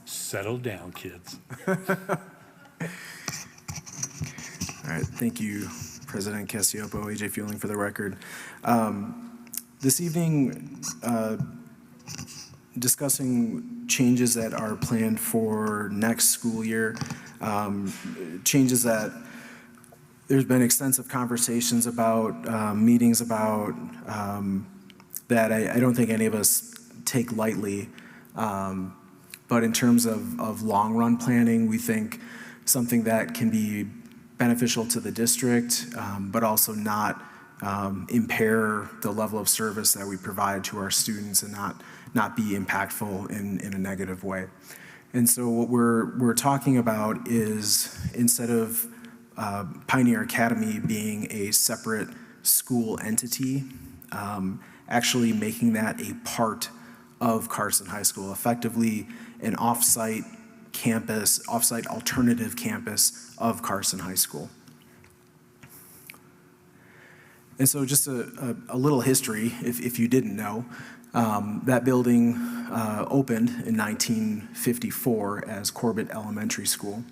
Settle down, kids. All right, thank you, President Casiopo, AJ Fueling for the record. This evening, discussing changes that are planned for next school year, changes that there's been extensive conversations about, meetings about, that I don't think any of us take lightly. But in terms of long-run planning, we think something that can be beneficial to the district, but also not impair the level of service that we provide to our students and not be impactful in a negative way. And so what we're talking about is, instead of Pioneer Academy being a separate school entity, actually making that a part of Carson High School, effectively an off-site campus, off-site alternative campus of Carson High School. And so just a little history, if you didn't know, that building opened in 1954 as Corbett Elementary School.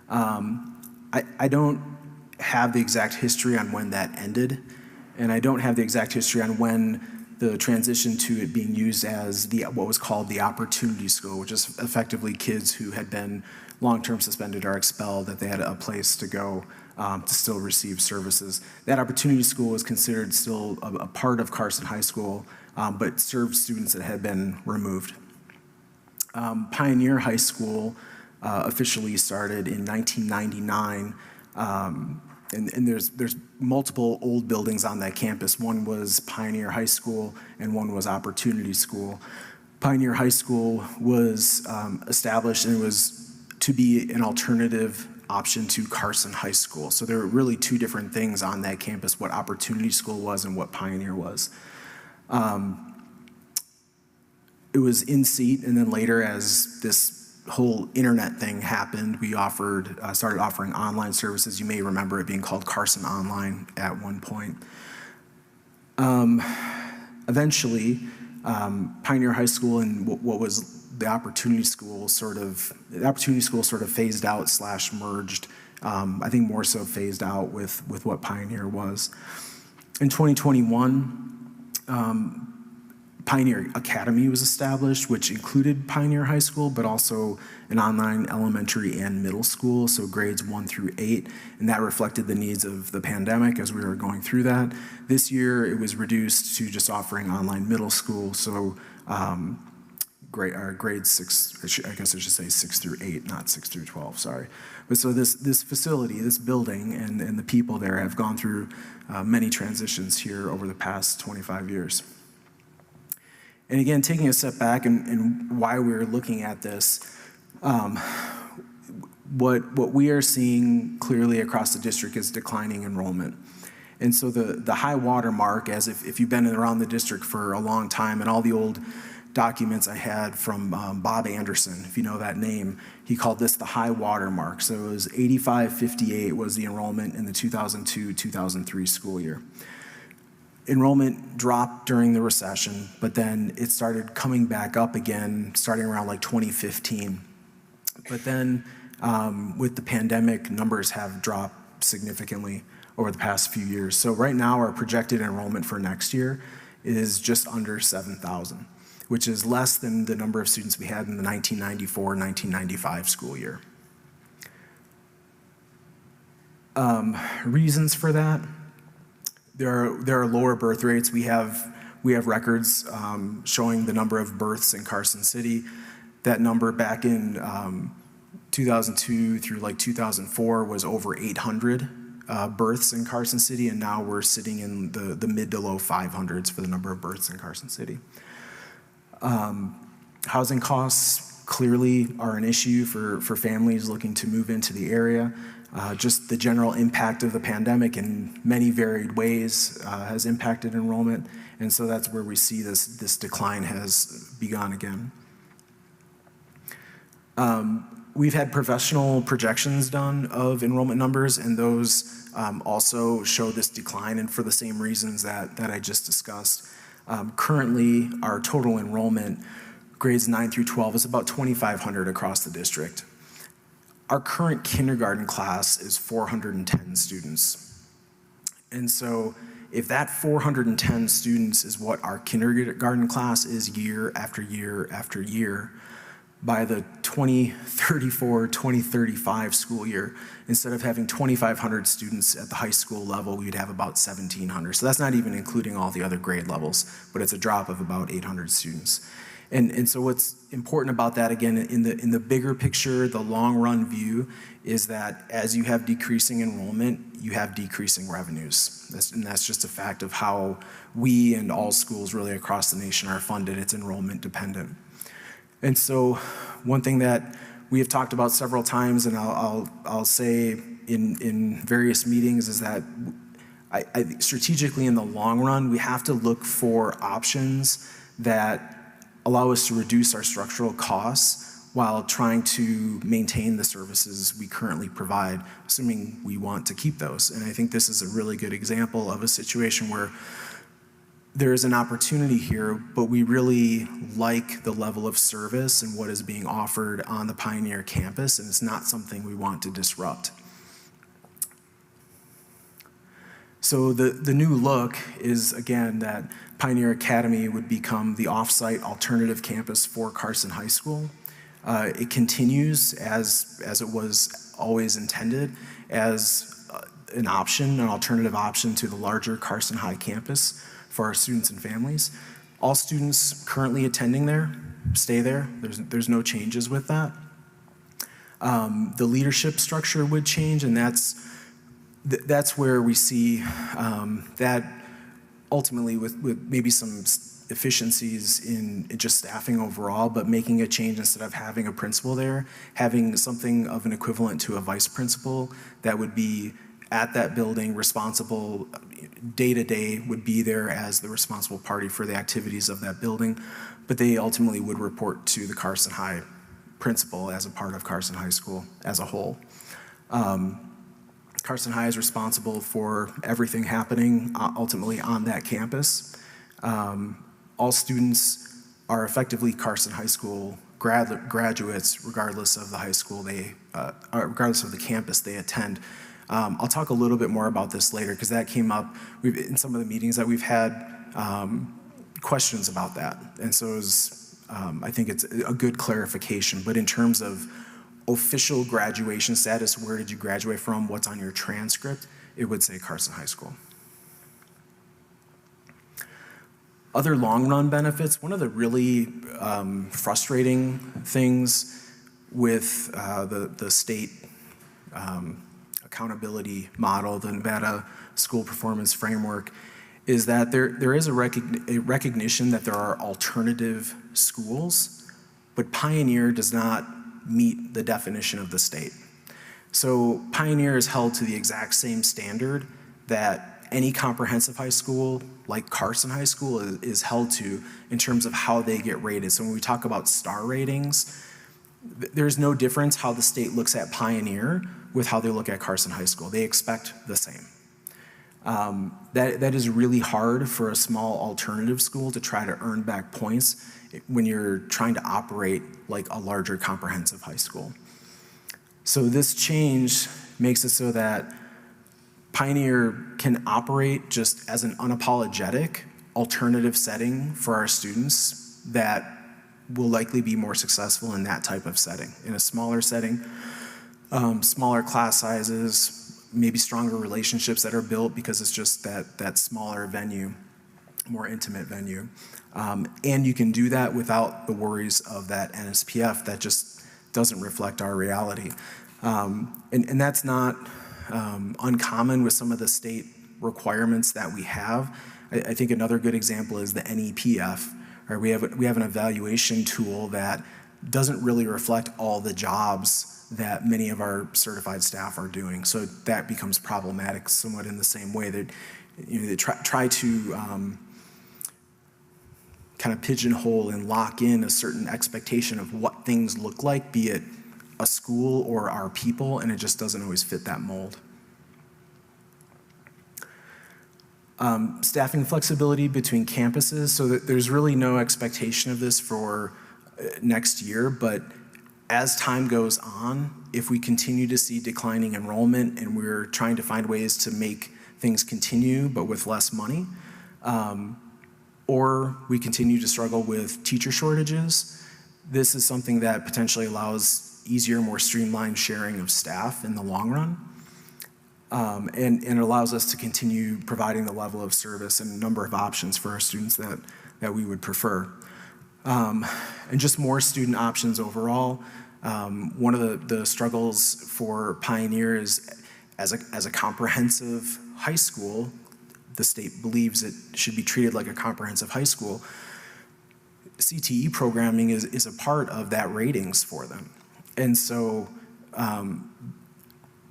I don't have the exact history on when that ended, and I don't have the exact history on when the transition to it being used as what was called the Opportunity School, which is effectively kids who had been long-term suspended or expelled, that they had a place to go to still receive services. That Opportunity School was considered still a part of Carson High School, but served students that had been removed. Pioneer High School officially started in 1999, and there's multiple old buildings on that campus. One was Pioneer High School and one was Opportunity School. Pioneer High School was established, and it was to be an alternative option to Carson High School. So there were really two different things on that campus, what Opportunity School was and what Pioneer was. It was in seat, and then later, as this whole internet thing happened, we started offering online services. You may remember it being called Carson Online at one point. Eventually, Pioneer High School and what was the Opportunity School sort of phased out / merged. I think more so phased out with what Pioneer was. In 2021, Pioneer Academy was established, which included Pioneer High School, but also an online elementary and middle school, so grades 1 through 8, and that reflected the needs of the pandemic as we were going through that. This year, it was reduced to just offering online middle school, so grades 6, I guess I should say 6 through 8, not 6 through 12, sorry. But so this facility, this building, and the people there have gone through many transitions here over the past 25 years. And again, taking a step back and why we're looking at this, what we are seeing clearly across the district is declining enrollment. And so the high water mark, as if you've been around the district for a long time, and all the old documents I had from Bob Anderson, if you know that name, he called this the high water mark. So it was 8558 was the enrollment in the 2002-2003 school year. Enrollment dropped during the recession, but then it started coming back up again starting around like 2015. But then with the pandemic, numbers have dropped significantly over the past few years. So right now, our projected enrollment for next year is just under 7,000, which is less than the number of students we had in the 1994-1995 school year. Reasons for that? There are lower birth rates. We have records showing the number of births in Carson City. That number back in 2002 through like 2004 was over 800 births in Carson City, and now we're sitting in the mid to low 500s for the number of births in Carson City. Housing costs clearly are an issue for families looking to move into the area. Just the general impact of the pandemic in many varied ways has impacted enrollment, and so that's where we see this decline has begun again. We've had professional projections done of enrollment numbers, and those also show this decline, and for the same reasons that I just discussed. Currently, our total enrollment, grades 9 through 12, is about 2,500 across the district. Our current kindergarten class is 410 students. And so if that 410 students is what our kindergarten class is year after year after year, by the 2034-2035 school year, instead of having 2,500 students at the high school level, we'd have about 1,700. So that's not even including all the other grade levels, but it's a drop of about 800 students. And so what's important about that, again, in the bigger picture, the long run view, is that as you have decreasing enrollment, you have decreasing revenues. And that's just a fact of how we and all schools really across the nation are funded. It's enrollment dependent. And so one thing that we have talked about several times, and I'll say in various meetings, is that I strategically in the long run, we have to look for options that allow us to reduce our structural costs while trying to maintain the services we currently provide, assuming we want to keep those. And I think this is a really good example of a situation where there is an opportunity here, but we really like the level of service and what is being offered on the Pioneer campus, and it's not something we want to disrupt. So the new look is, again, that Pioneer Academy would become the off-site alternative campus for Carson High School. It continues as it was always intended, as an option, an alternative option to the larger Carson High campus for our students and families. All students currently attending there stay there. There's no changes with that. The leadership structure would change, and that's where we see that ultimately with maybe some efficiencies in just staffing overall, but making a change instead of having a principal there, having something of an equivalent to a vice principal that would be at that building, responsible day to day, would be there as the responsible party for the activities of that building, but they ultimately would report to the Carson High principal as a part of Carson High School as a whole. Carson High is responsible for everything happening ultimately on that campus. All students are effectively Carson High School graduates, regardless of the high school regardless of the campus they attend. I'll talk a little bit more about this later because that came up in some of the meetings that we've had, questions about that. And so it was, I think it's a good clarification, but in terms of official graduation status, where did you graduate from, what's on your transcript, it would say Carson High School. Other long-run benefits, one of the really frustrating things with the state accountability model, the Nevada School Performance Framework, is that there is a recognition that there are alternative schools, but Pioneer does not meet the definition of the state. So Pioneer is held to the exact same standard that any comprehensive high school like Carson High School is held to in terms of how they get rated. So when we talk about star ratings, there's no difference how the state looks at Pioneer with how they look at Carson High School. They expect the same. That is really hard for a small alternative school to try to earn back points when you're trying to operate like a larger comprehensive high school. So this change makes it so that Pioneer can operate just as an unapologetic alternative setting for our students that will likely be more successful in that type of setting. In a smaller setting, smaller class sizes, maybe stronger relationships that are built because it's just that smaller venue, more intimate venue. And you can do that without the worries of that NSPF that just doesn't reflect our reality. And that's not uncommon with some of the state requirements that we have. I think another good example is the NEPF. Right? We have an evaluation tool that doesn't really reflect all the jobs that many of our certified staff are doing. So that becomes problematic somewhat in the same way that they try to kind of pigeonhole and lock in a certain expectation of what things look like, be it a school or our people, and it just doesn't always fit that mold. Staffing flexibility between campuses, so that there's really no expectation of this for next year, but as time goes on, if we continue to see declining enrollment and we're trying to find ways to make things continue but with less money, or we continue to struggle with teacher shortages, this is something that potentially allows easier, more streamlined sharing of staff in the long run. And it allows us to continue providing the level of service and number of options for our students that we would prefer. And just more student options overall. One of the struggles for Pioneer is as a comprehensive high school, the state believes it should be treated like a comprehensive high school. CTE programming is a part of that ratings for them. And so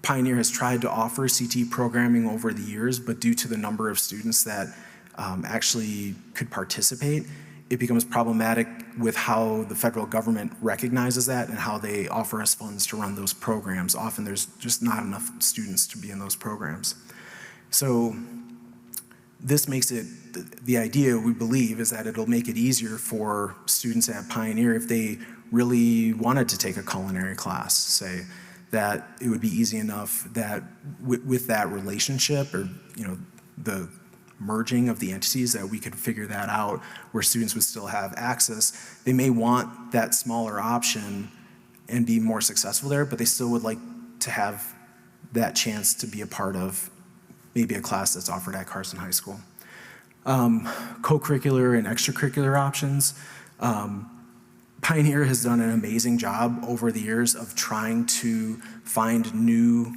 Pioneer has tried to offer CTE programming over the years, but due to the number of students that actually could participate, it becomes problematic with how the federal government recognizes that and how they offer us funds to run those programs. Often there's just not enough students to be in those programs. So this makes it, the idea we believe is that it'll make it easier for students at Pioneer if they really wanted to take a culinary class, say, that it would be easy enough that with that relationship or, the merging of the entities that we could figure that out where students would still have access. They may want that smaller option and be more successful there, but they still would like to have that chance to be a part of maybe a class that's offered at Carson High School. Co-curricular and extracurricular options. Pioneer has done an amazing job over the years of trying to find new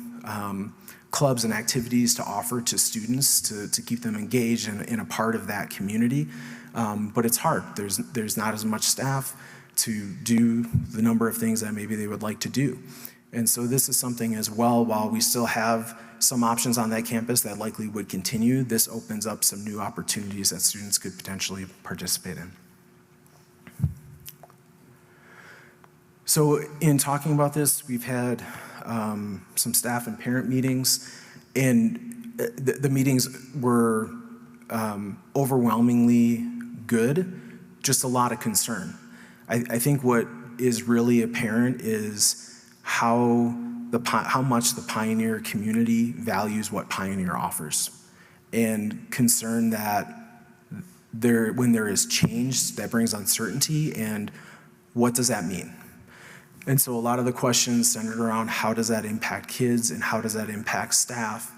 clubs and activities to offer to students to keep them engaged and a part of that community. But it's hard. There's not as much staff to do the number of things that maybe they would like to do. And so this is something as well, while we still have some options on that campus that likely would continue, this opens up some new opportunities that students could potentially participate in. So in talking about this, we've had some staff and parent meetings, and the meetings were overwhelmingly good, just a lot of concern. I think what is really apparent is how much the Pioneer community values what Pioneer offers, and concern that when there is change, that brings uncertainty, and what does that mean? And so a lot of the questions centered around how does that impact kids and how does that impact staff?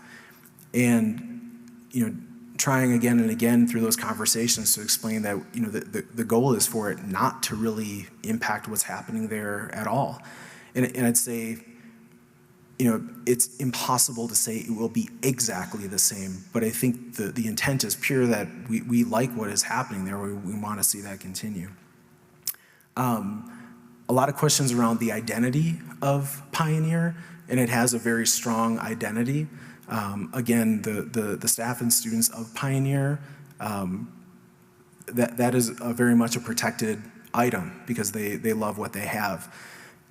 And, trying again and again through those conversations to explain that, the goal is for it not to really impact what's happening there at all. And I'd say, it's impossible to say it will be exactly the same, but I think the intent is pure that we like what is happening there. We want to see that continue. A lot of questions around the identity of Pioneer, and it has a very strong identity. Again, the staff and students of Pioneer, that is very much a protected item because they love what they have.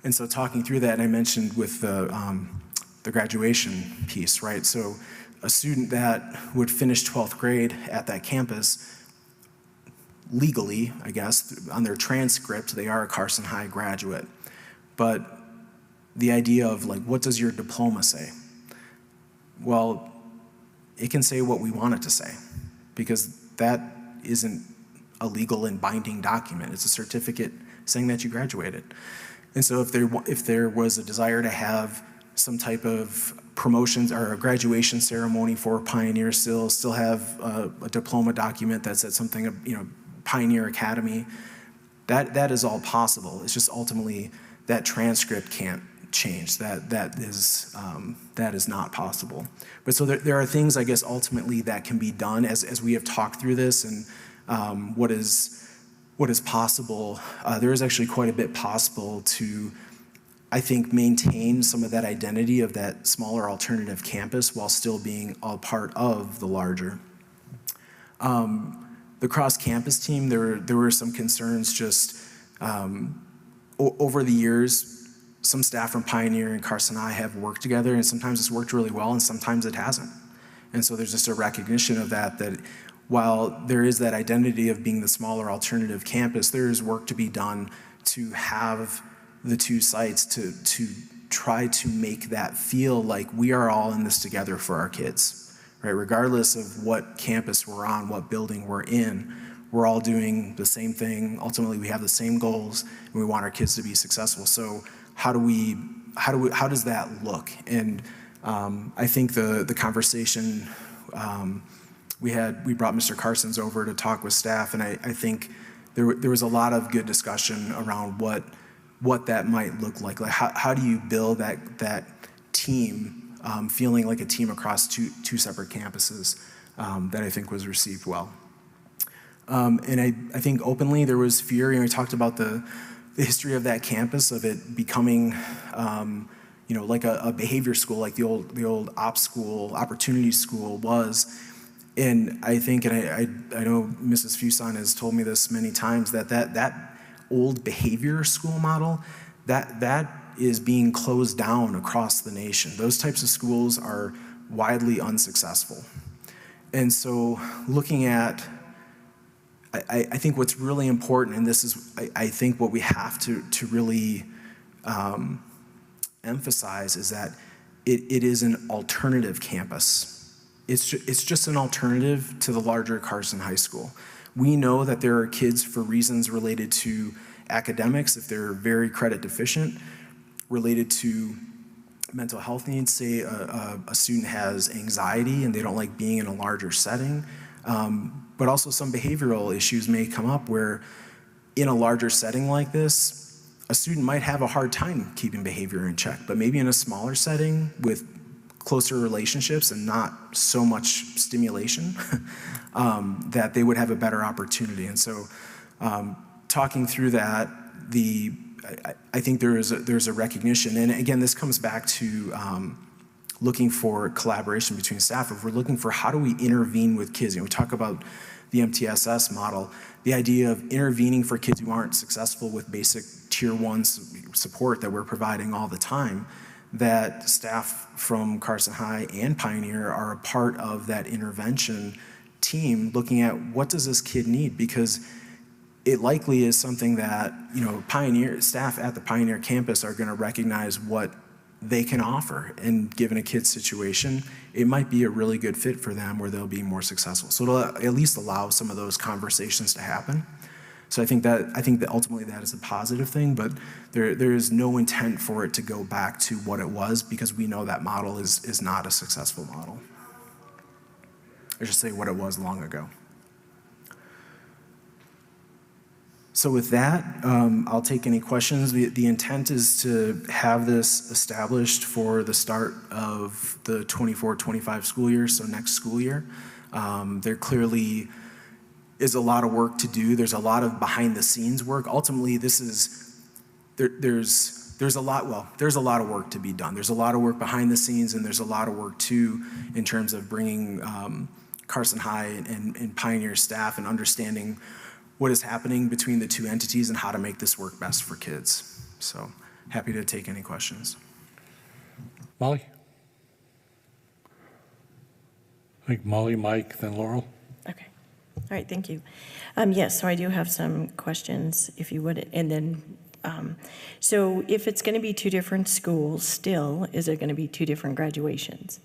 And so talking through that, and I mentioned with the graduation piece, right? So a student that would finish 12th grade at that campus, legally, I guess, on their transcript, they are a Carson High graduate. But the idea of what does your diploma say? Well, it can say what we want it to say, because that isn't a legal and binding document. It's a certificate saying that you graduated. And so if there was a desire to have some type of promotions or a graduation ceremony for Pioneer, still have a diploma document that said something, Pioneer Academy, that is all possible. It's just ultimately that transcript can't change. That is not possible. But so there are things, I guess, ultimately that can be done as we have talked through this and what is possible. There is actually quite a bit possible to, I think, maintain some of that identity of that smaller alternative campus while still being a part of the larger. The cross-campus team, there were some concerns just over the years. Some staff from Pioneer and Carson High have worked together, and sometimes it's worked really well, and sometimes it hasn't. And so there's just a recognition of that while there is that identity of being the smaller alternative campus, there is work to be done to have the two sites to try to make that feel like we are all in this together for our kids. Right, regardless of what campus we're on, what building we're in, we're all doing the same thing. Ultimately, we have the same goals, and we want our kids to be successful. So how does that look? And I think the conversation we brought Mr. Carsons over to talk with staff, and I think there was a lot of good discussion around what that might look like. Like how do you build that team, feeling like a team across two separate campuses, that I think was received well. And I think openly there was fear, we talked about the history of that campus, of it becoming, like a behavior school, like the old ops school, opportunity school was. And I think, and I know Mrs. Fuson has told me this many times, that old behavior school model, that is being closed down across the nation. Those types of schools are widely unsuccessful. And so looking at, I think what's really important, and this is, I think what we have to really emphasize, is that it is an alternative campus. It's just an alternative to the larger Carson High School. We know that there are kids, for reasons related to academics, if they're very credit deficient, related to mental health needs, say a student has anxiety and they don't like being in a larger setting, but also some behavioral issues may come up where in a larger setting like this, a student might have a hard time keeping behavior in check, but maybe in a smaller setting with closer relationships and not so much stimulation, that they would have a better opportunity. And so talking through that, I think there's a recognition, and again, this comes back to looking for collaboration between staff. If we're looking for how do we intervene with kids, we talk about the MTSS model, the idea of intervening for kids who aren't successful with basic tier 1 support that we're providing all the time, that staff from Carson High and Pioneer are a part of that intervention team, looking at what does this kid need, because it likely is something that Pioneer staff at the Pioneer campus are going to recognize what they can offer, and given a kid's situation, it might be a really good fit for them where they'll be more successful. So it'll at least allow some of those conversations to happen. So I think that ultimately that is a positive thing, but there is no intent for it to go back to what it was, because we know that model is not a successful model. I should say what it was long ago. So with that, I'll take any questions. The intent is to have this established for the start of the 24-25 school year, so next school year. There clearly is a lot of work to do. There's a lot of behind the scenes work. Ultimately, there's a lot of work to be done. There's a lot of work behind the scenes, and there's a lot of work too in terms of bringing Carson High and Pioneer staff and understanding what is happening between the two entities and how to make this work best for kids. So happy to take any questions. Molly? I think Molly, Mike, then Laurel. Okay. All right, thank you. Yes, so I do have some questions, if you would. And then, so if it's going to be two different schools still, is it going to be two different graduations?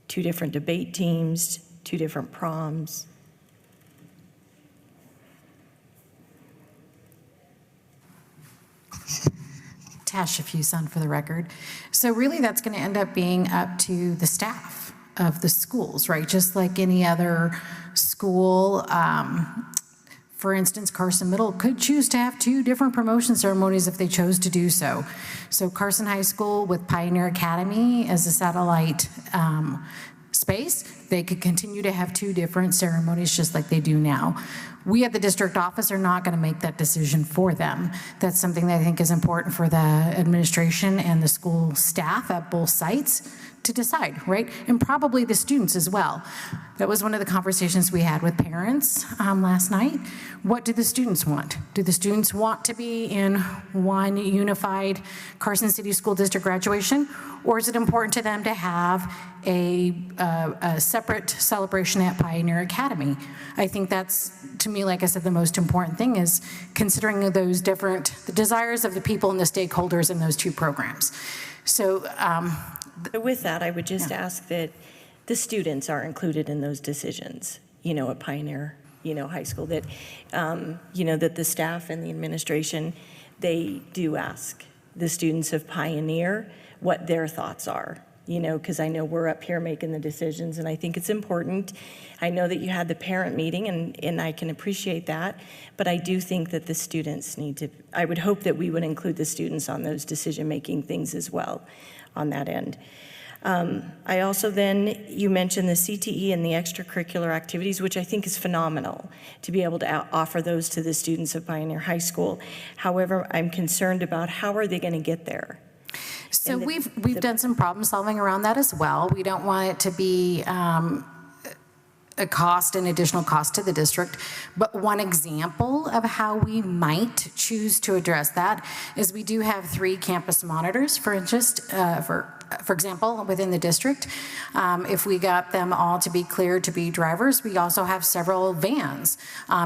Two different debate teams, two different proms? Tasha Fuson for the record. So really that's going to end up being up to the staff of the schools, right? Just like any other school. For instance, Carson Middle could choose to have two different promotion ceremonies if they chose to do so. So Carson High School with Pioneer Academy as a satellite space, they could continue to have two different ceremonies just like they do now. We at the district office are not going to make that decision for them. That's something that I think is important for the administration and the school staff at both sites to decide, right? And probably the students as well. That was one of the conversations we had with parents last night. What do the students want? Do the students want to be in one unified Carson City School District graduation? Or is it important to them to have a separate celebration at Pioneer Academy? I think that's, to me, like I said, the most important thing is considering those the desires of the people and the stakeholders in those two programs. So with that, I would just ask that the students are included in those decisions, at Pioneer, High School, that, that the staff and the administration, they do ask the students of Pioneer what their thoughts are because I know we're up here making the decisions, and I think it's important. I know that you had the parent meeting, and I can appreciate that, but I do think that the students need to, I would hope that we would include the students on those decision-making things as well on that end. I also then, you mentioned the CTE and the extracurricular activities, which I think is phenomenal to be able to offer those to the students of Pioneer High School. However, I'm concerned about how are they going to get there? So we've done some problem solving around that as well. We don't want it to be a cost, an additional cost to the district. But one example of how we might choose to address that is we do have 3 campus monitors for example, within the district. If we got them all to be cleared to be drivers, we also have several vans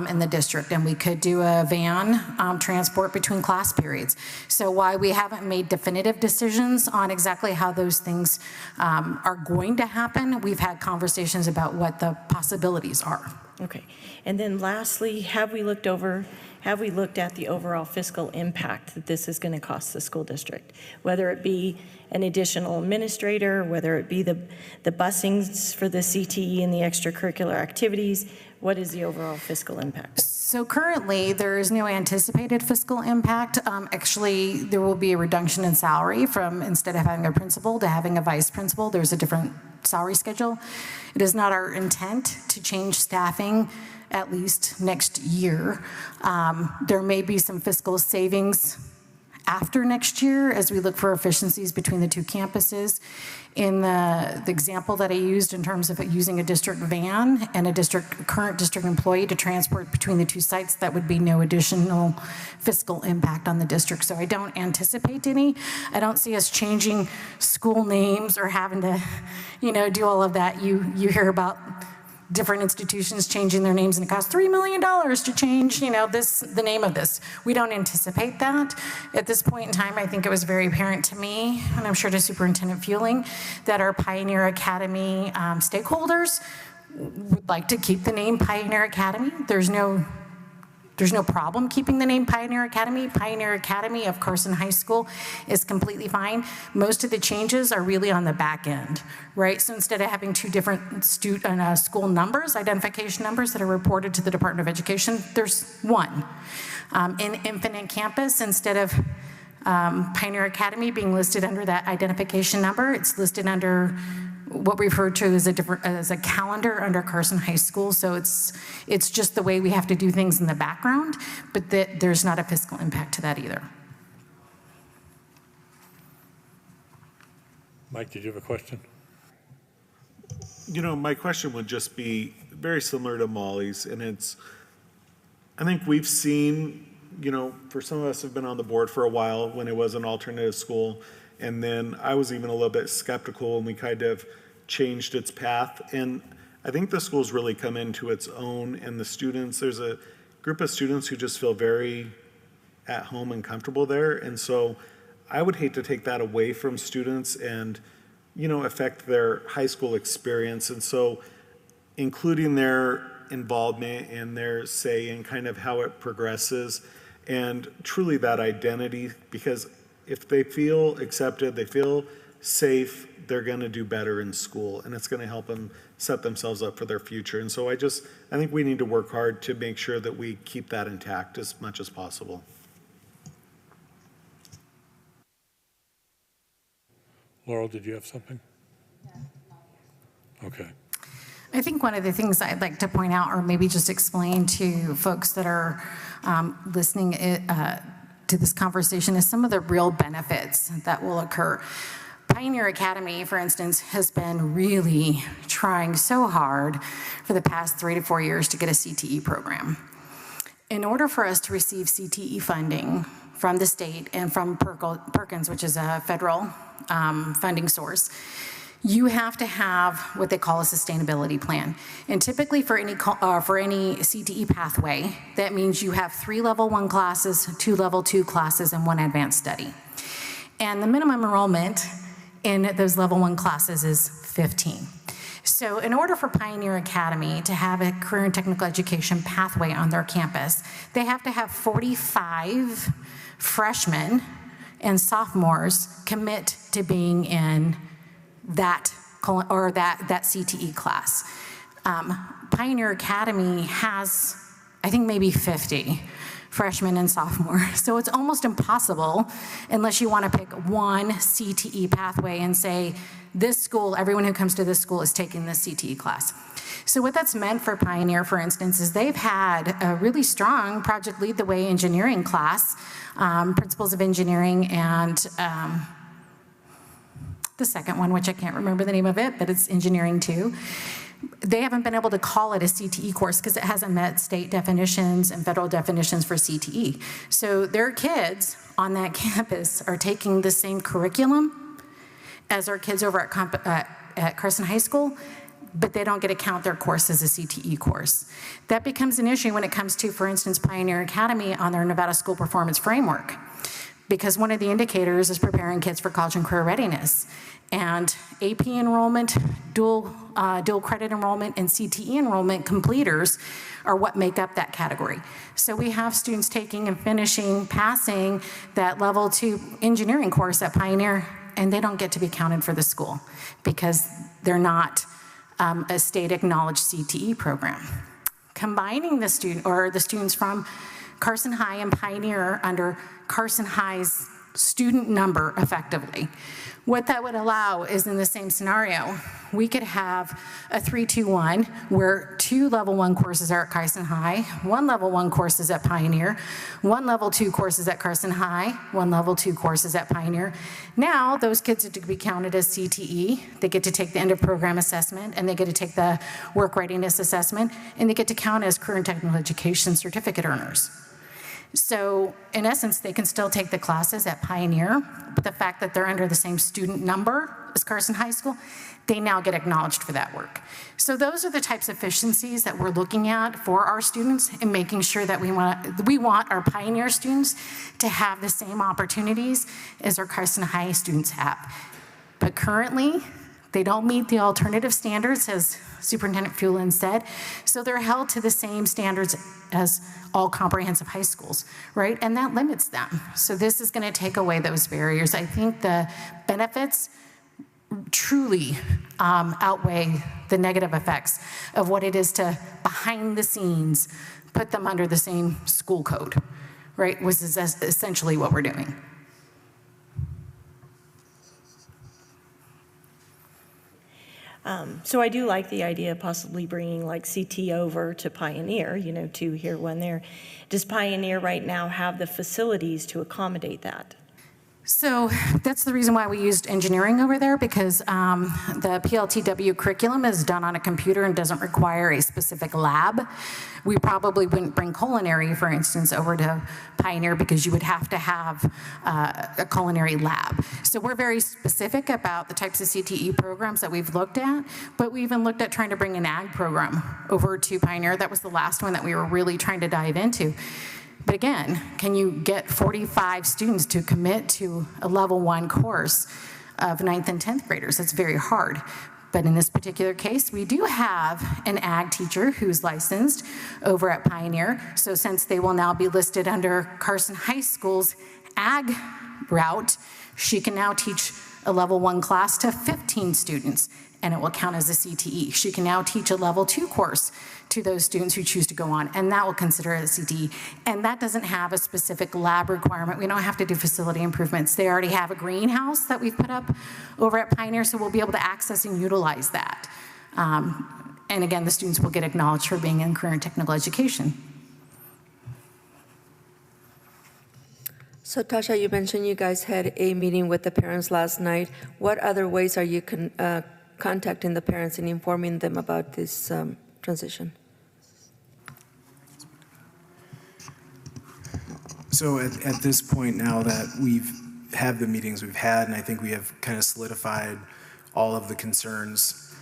in the district, and we could do a van transport between class periods. So while we haven't made definitive decisions on exactly how those things are going to happen, we've had conversations about what the possibilities are. Okay. And then lastly, have we looked at the overall fiscal impact that this is going to cost the school district? Whether it be an additional administrator, whether it be the busings for the CTE and the extracurricular activities, what is the overall fiscal impact? So currently, there is no anticipated fiscal impact. Actually, there will be a reduction in salary from instead of having a principal to having a vice principal. There's a different salary schedule. It is not our intent to change staffing at least next year. There may be some fiscal savings after next year as we look for efficiencies between the 2 campuses. In the example that I used in terms of using a district van and a current district employee to transport between the 2 sites, that would be no additional fiscal impact on the district. So I don't anticipate any. I don't see us changing school names or having to, do all of that. You hear about different institutions changing their names, and it costs $3 million to change, the name of this. We don't anticipate that. At this point in time, I think it was very apparent to me, and I'm sure to Superintendent Fueling, that our Pioneer Academy stakeholders would like to keep the name Pioneer Academy. There's no problem keeping the name Pioneer Academy. Pioneer Academy of Carson High School is completely fine. Most of the changes are really on the back end, right? So instead of having 2 different school numbers, identification numbers that are reported to the Department of Education, there's 1. In Infinite Campus, instead of Pioneer Academy being listed under that identification number, it's listed under what we refer to as a calendar under Carson High School. So it's just the way we have to do things in the background, but there's not a fiscal impact to that either. Mike, did you have a question? My question would just be very similar to Molly's, and I think we've seen, for some of us who've been on the board for a while when it was an alternative school, and then I was even a little bit skeptical when we kind of changed its path. And I think the school's really come into its own, and the students, there's a group of students who just feel very at home and comfortable there. And so I would hate to take that away from students and, affect their high school experience. And so including their involvement and their say in kind of how it progresses and truly that identity, because if they feel accepted, they feel safe, they're going to do better in school, and it's going to help them set themselves up for their future. And so I think we need to work hard to make sure that we keep that intact as much as possible. Laurel, did you have something? Okay. I think one of the things I'd like to point out, or maybe just explain to folks that are listening to this conversation, is some of the real benefits that will occur. Pioneer Academy, for instance, has been really trying so hard for the past 3 to 4 years to get a CTE program. In order for us to receive CTE funding from the state and from Perkins, which is a federal funding source, you have to have what they call a sustainability plan. And typically for any CTE pathway, that means you have 3 level 1 classes, 2 level 2 classes, and 1 advanced study. And the minimum enrollment in those level 1 classes is 15. So in order for Pioneer Academy to have a career and technical education pathway on their campus, they have to have 45 freshmen and sophomores commit to being in that CTE class. Pioneer Academy has, I think, maybe 50 freshmen and sophomores. So it's almost impossible unless you want to pick one CTE pathway and say, this school, everyone who comes to this school is taking this CTE class. So what that's meant for Pioneer, for instance, is they've had a really strong Project Lead the Way engineering class, Principles of Engineering, and the second one, which I can't remember the name of it, but it's engineering too. They haven't been able to call it a CTE course because it hasn't met state definitions and federal definitions for CTE. So their kids on that campus are taking the same curriculum as our kids over at Carson High School, but they don't get to count their course as a CTE course. That becomes an issue when it comes to, for instance, Pioneer Academy on their Nevada School Performance Framework, because one of the indicators is preparing kids for college and career readiness. And AP enrollment, dual credit enrollment, and CTE enrollment completers are what make up that category. So we have students taking and finishing, passing that level 2 engineering course at Pioneer, and they don't get to be counted for the school because they're not a state acknowledged CTE program. Combining the students from Carson High and Pioneer under Carson High's student number effectively. What that would allow is, in the same scenario, we could have a 3-2-1 where 2 level 1 courses are at Carson High, 1 level 1 course is at Pioneer, 1 level 2 courses at Carson High, 1 level 2 courses at Pioneer. Now those kids are to be counted as CTE. They get to take the end of program assessment, and they get to take the work readiness assessment, and they get to count as current technical education certificate earners. So in essence, they can still take the classes at Pioneer, but the fact that they're under the same student number as Carson High School, they now get acknowledged for that work. So those are the types of efficiencies that we're looking at for our students and making sure that we want our Pioneer students to have the same opportunities as our Carson High students have. But currently, they don't meet the alternative standards, as Superintendent Fulin said, so they're held to the same standards as all comprehensive high schools, right? And that limits them. So this is going to take away those barriers. I think the benefits truly outweigh the negative effects of what it is to, behind the scenes, put them under the same school code, right? Which is essentially what we're doing. So I do like the idea of possibly bringing like CT over to Pioneer, to here, one there. Does Pioneer right now have the facilities to accommodate that? So that's the reason why we used engineering over there, because the PLTW curriculum is done on a computer and doesn't require a specific lab. We probably wouldn't bring culinary, for instance, over to Pioneer because you would have to have a culinary lab. So we're very specific about the types of CTE programs that we've looked at, but we even looked at trying to bring an ag program over to Pioneer. That was the last one that we were really trying to dive into. But again, can you get 45 students to commit to a level 1 course of 9th and 10th graders? It's very hard. But in this particular case, we do have an ag teacher who's licensed over at Pioneer. So since they will now be listed under Carson High School's ag route, she can now teach a level 1 class to 15 students, and it will count as a CTE. She can now teach a level 2 course to those students who choose to go on, and that will consider it a CTE. And that doesn't have a specific lab requirement. We don't have to do facility improvements. They already have a greenhouse that we've put up over at Pioneer, so we'll be able to access and utilize that. And again, the students will get acknowledged for being in current technical education. So Tasha, you mentioned you guys had a meeting with the parents last night. What other ways are you contacting the parents and informing them about this transition? So at this point now that we've had the meetings we've had, and I think we have kind of solidified all of the concerns,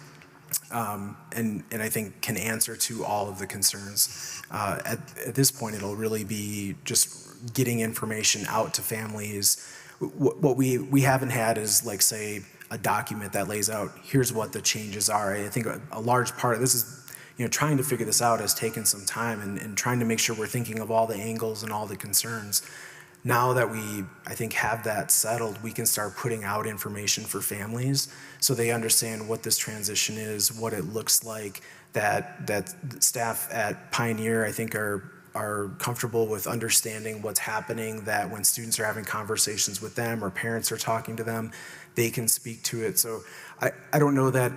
and I think can answer to all of the concerns. At this point, it'll really be just getting information out to families. What we haven't had is, like, say, a document that lays out, here's what the changes are. I think a large part of this is, trying to figure this out has taken some time, and trying to make sure we're thinking of all the angles and all the concerns. now that we, I think, have that settled, we can start putting out information for families so they understand what this transition is, what it looks like, that staff at Pioneer, I think, are comfortable with understanding what's happening, that when students are having conversations with them or parents are talking to them, they can speak to it. So I don't know that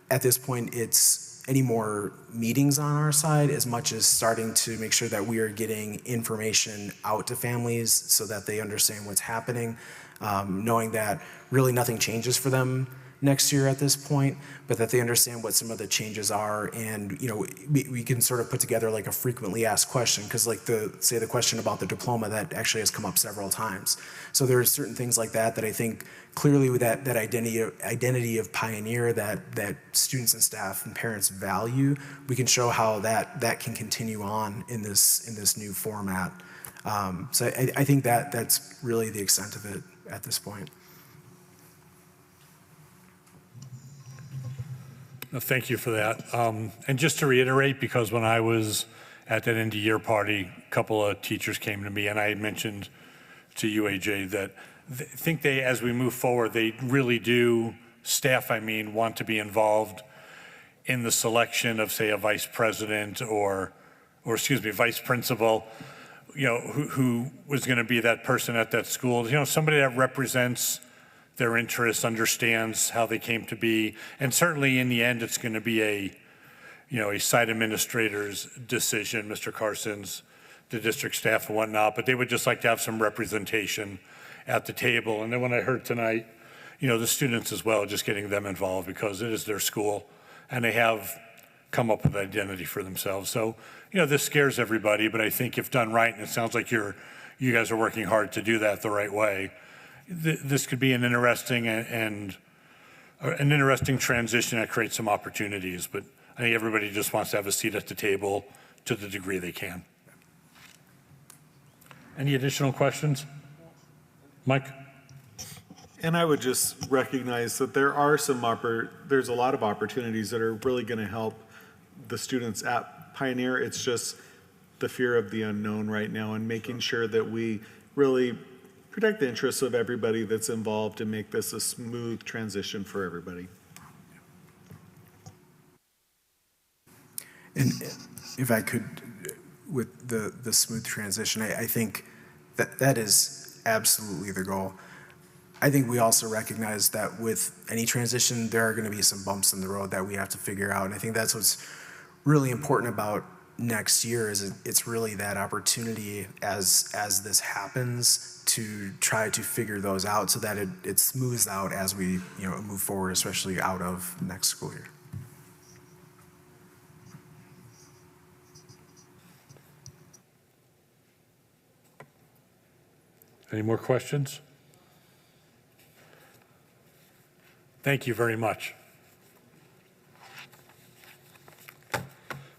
at this point it's any more meetings on our side as much as starting to make sure that we are getting information out to families so that they understand what's happening, knowing that really nothing changes for them next year at this point, but that they understand what some of the changes are. And, you know, we can sort of put together like a frequently asked question, because like say the question about the diploma that actually has come up several times. So there are certain things like that I think clearly with that identity of Pioneer that students and staff and parents value, we can show how that can continue on in this new format. So I think that's really the extent of it at this point. Thank you for that. And just to reiterate, because when I was at that end of year party, a couple of teachers came to me and I had mentioned to you, AJ, that I think as we move forward, they really do, staff, I mean, want to be involved in the selection of, say, a vice president or vice principal, you know, who was going to be that person at that school, you know, somebody that represents their interests, understands how they came to be, and certainly in the end, it's going to be a site administrator's decision, Mr. Carson's, the district staff and whatnot, but they would just like to have some representation at the table. And then when I heard tonight, you know, the students as well, just getting them involved because it is their school and they have come up with identity for themselves. So, you know, this scares everybody, but I think if done right, and it sounds like you guys are working hard to do that the right way, this could be an interesting transition that creates some opportunities, but I think everybody just wants to have a seat at the table to the degree they can. Any additional questions? Mike? And I would just recognize that there's a lot of opportunities that are really going to help the students at Pioneer. It's just the fear of the unknown right now and making sure that we really protect the interests of everybody that's involved and make this a smooth transition for everybody. And if I could, with the smooth transition, I think that is absolutely the goal. I think we also recognize that with any transition, there are going to be some bumps in the road that we have to figure out. And I think that's what's really important about next year is it's really that opportunity as this happens to try to figure those out so that it smooths out as we move forward, especially out of next school year. Any more questions? Thank you very much.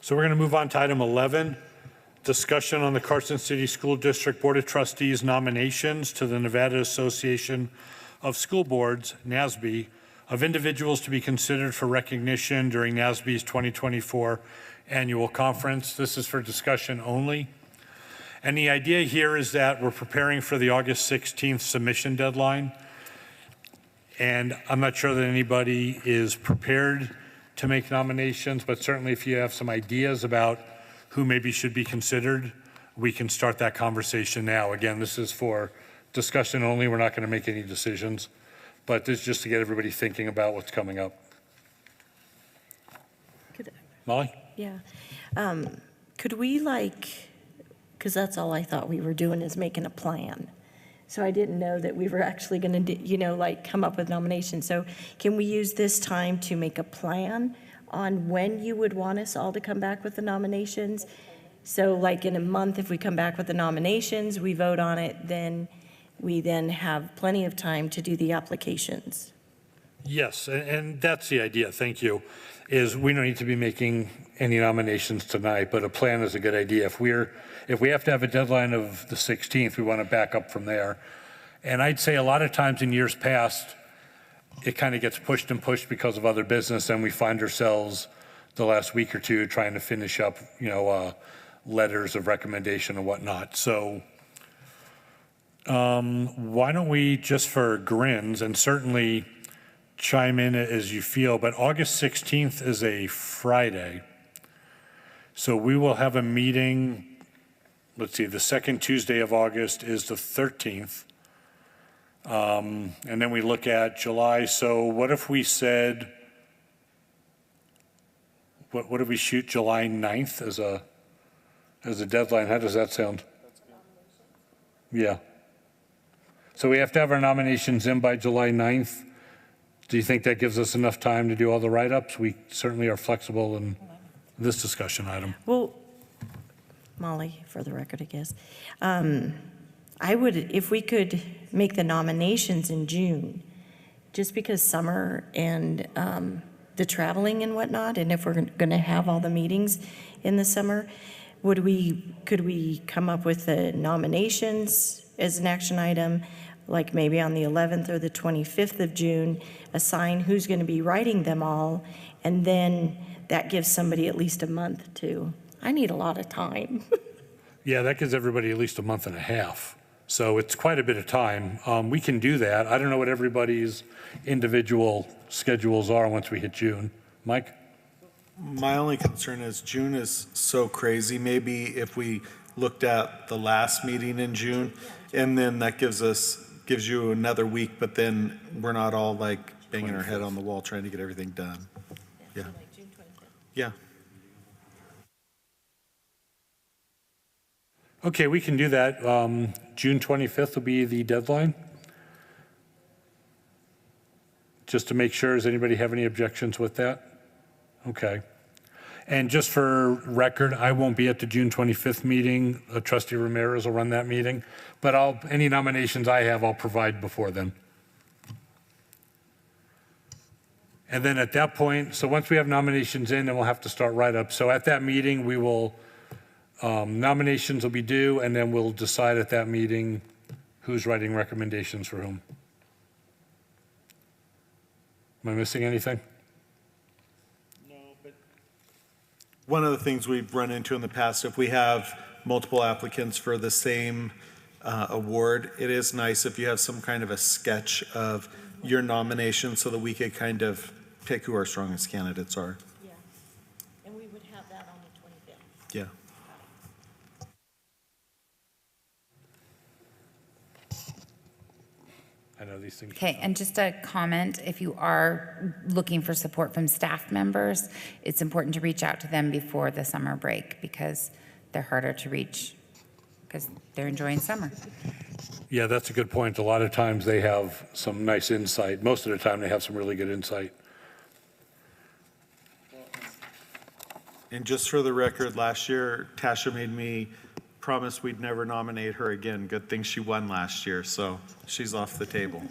So we're going to move on to item 11, discussion on the Carson City School District Board of Trustees nominations to the Nevada Association of School Boards, NASB, of individuals to be considered for recognition during NASB's 2024 annual conference. This is for discussion only. And the idea here is that we're preparing for the August 16th submission deadline. And I'm not sure that anybody is prepared to make nominations, but certainly if you have some ideas about who maybe should be considered, we can start that conversation now. Again, this is for discussion only. We're not going to make any decisions, but this is just to get everybody thinking about what's coming up. Molly? Yeah. Could we because that's all I thought we were doing is making a plan. So I didn't know that we were actually going to, come up with nominations. So can we use this time to make a plan on when you would want us all to come back with the nominations? So in a month, if we come back with the nominations, we vote on it, then we then have plenty of time to do the applications. Yes, and that's the idea, thank you, is we don't need to be making any nominations tonight, but a plan is a good idea. If we have to have a deadline of the 16th, we want to back up from there. And I'd say a lot of times in years past, it kind of gets pushed and pushed because of other business, and we find ourselves the last week or two trying to finish up, letters of recommendation and whatnot. So Why don't we, just for grins, and certainly chime in as you feel, but August 16th is a Friday. So we will have a meeting, let's see, the second Tuesday of August is the 13th. And then we look at July. So what if we said, what if we shoot July 9th as a deadline? How does that sound? Yeah. So we have to have our nominations in by July 9th. Do you think that gives us enough time to do all the write-ups? We certainly are flexible in this discussion item. Well, Molly, for the record, I guess. I would, if we could make the nominations in June, just because summer and the traveling and whatnot, and if we're going to have all the meetings in the summer, could we come up with the nominations as an action item, like maybe on the 11th or the 25th of June, assign who's going to be writing them all, and then that gives somebody at least a month to, I need a lot of time. Yeah, that gives everybody at least a month and a half. So it's quite a bit of time. We can do that. I don't know what everybody's individual schedules are once we hit June. Mike? My only concern is June is so crazy. Maybe if we looked at the last meeting in June, and then that gives you another week, but then we're not all like banging our head on the wall trying to get everything done. Yeah. Yeah. Okay, we can do that. June 25th will be the deadline. Just to make sure, does anybody have any objections with that? Okay. And just for record, I won't be at the June 25th meeting. Trustee Ramirez will run that meeting. But any nominations I have, I'll provide before then. And then at that point, so once we have nominations in, then we'll have to start write-up. So at that meeting, we will, nominations will be due, and then we'll decide at that meeting who's writing recommendations for whom. Am I missing anything? One of the things we've run into in the past, if we have multiple applicants for the same award, it is nice if you have some kind of a sketch of your nomination so that we could kind of pick who our strongest candidates are. Yeah, and we would have that on the 25th. Yeah. I know these things. Okay, and just a comment, if you are looking for support from staff members, it's important to reach out to them before the summer break because they're harder to reach because they're enjoying summer. Yeah, that's a good point. A lot of times they have some nice insight. Most of the time they have some really good insight. And just for the record, last year, Tasha made me promise we'd never nominate her again. Good thing she won last year, so she's off the table.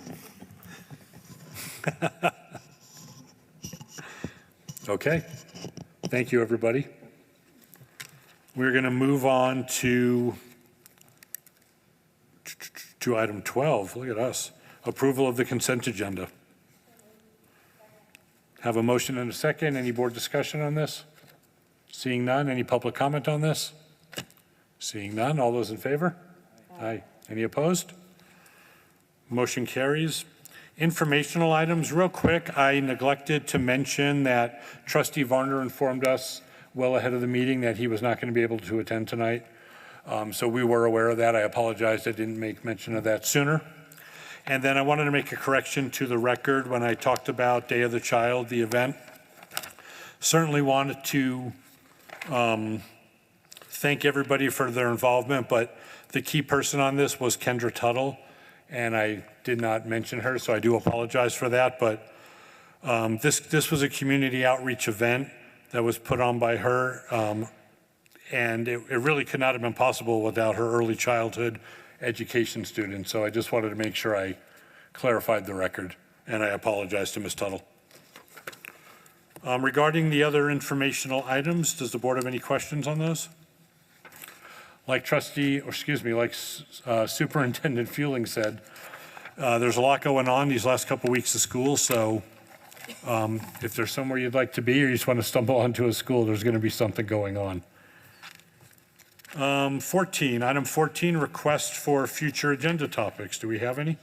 Okay. Thank you, everybody. We're going to move on to item 12. Look at us. Approval of the consent agenda. Have a motion and a second. Any board discussion on this? Seeing none. Any public comment on this? Seeing none. All those in favor? Aye. Any opposed? Motion carries. Informational items, real quick. I neglected to mention that Trustee Varner informed us well ahead of the meeting that he was not going to be able to attend tonight. So we were aware of that. I apologize I didn't make mention of that sooner. And then I wanted to make a correction to the record when I talked about Day of the Child, the event. Certainly wanted to thank everybody for their involvement, but the key person on this was Kendra Tuttle, and I did not mention her, so I do apologize for that. But this was a community outreach event that was put on by her, and it really could not have been possible without her early childhood education students. So I just wanted to make sure I clarified the record, and I apologize to Ms. Tuttle. Regarding the other informational items, does the board have any questions on those? Like Superintendent Fueling said, there's a lot going on these last couple weeks of school, so if there's somewhere you'd like to be or you just want to stumble onto a school, there's going to be something going on. Item 14, request for future agenda topics. Do we have any?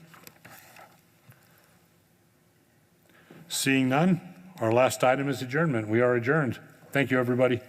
Seeing none, our last item is adjournment. We are adjourned. Thank you, everybody.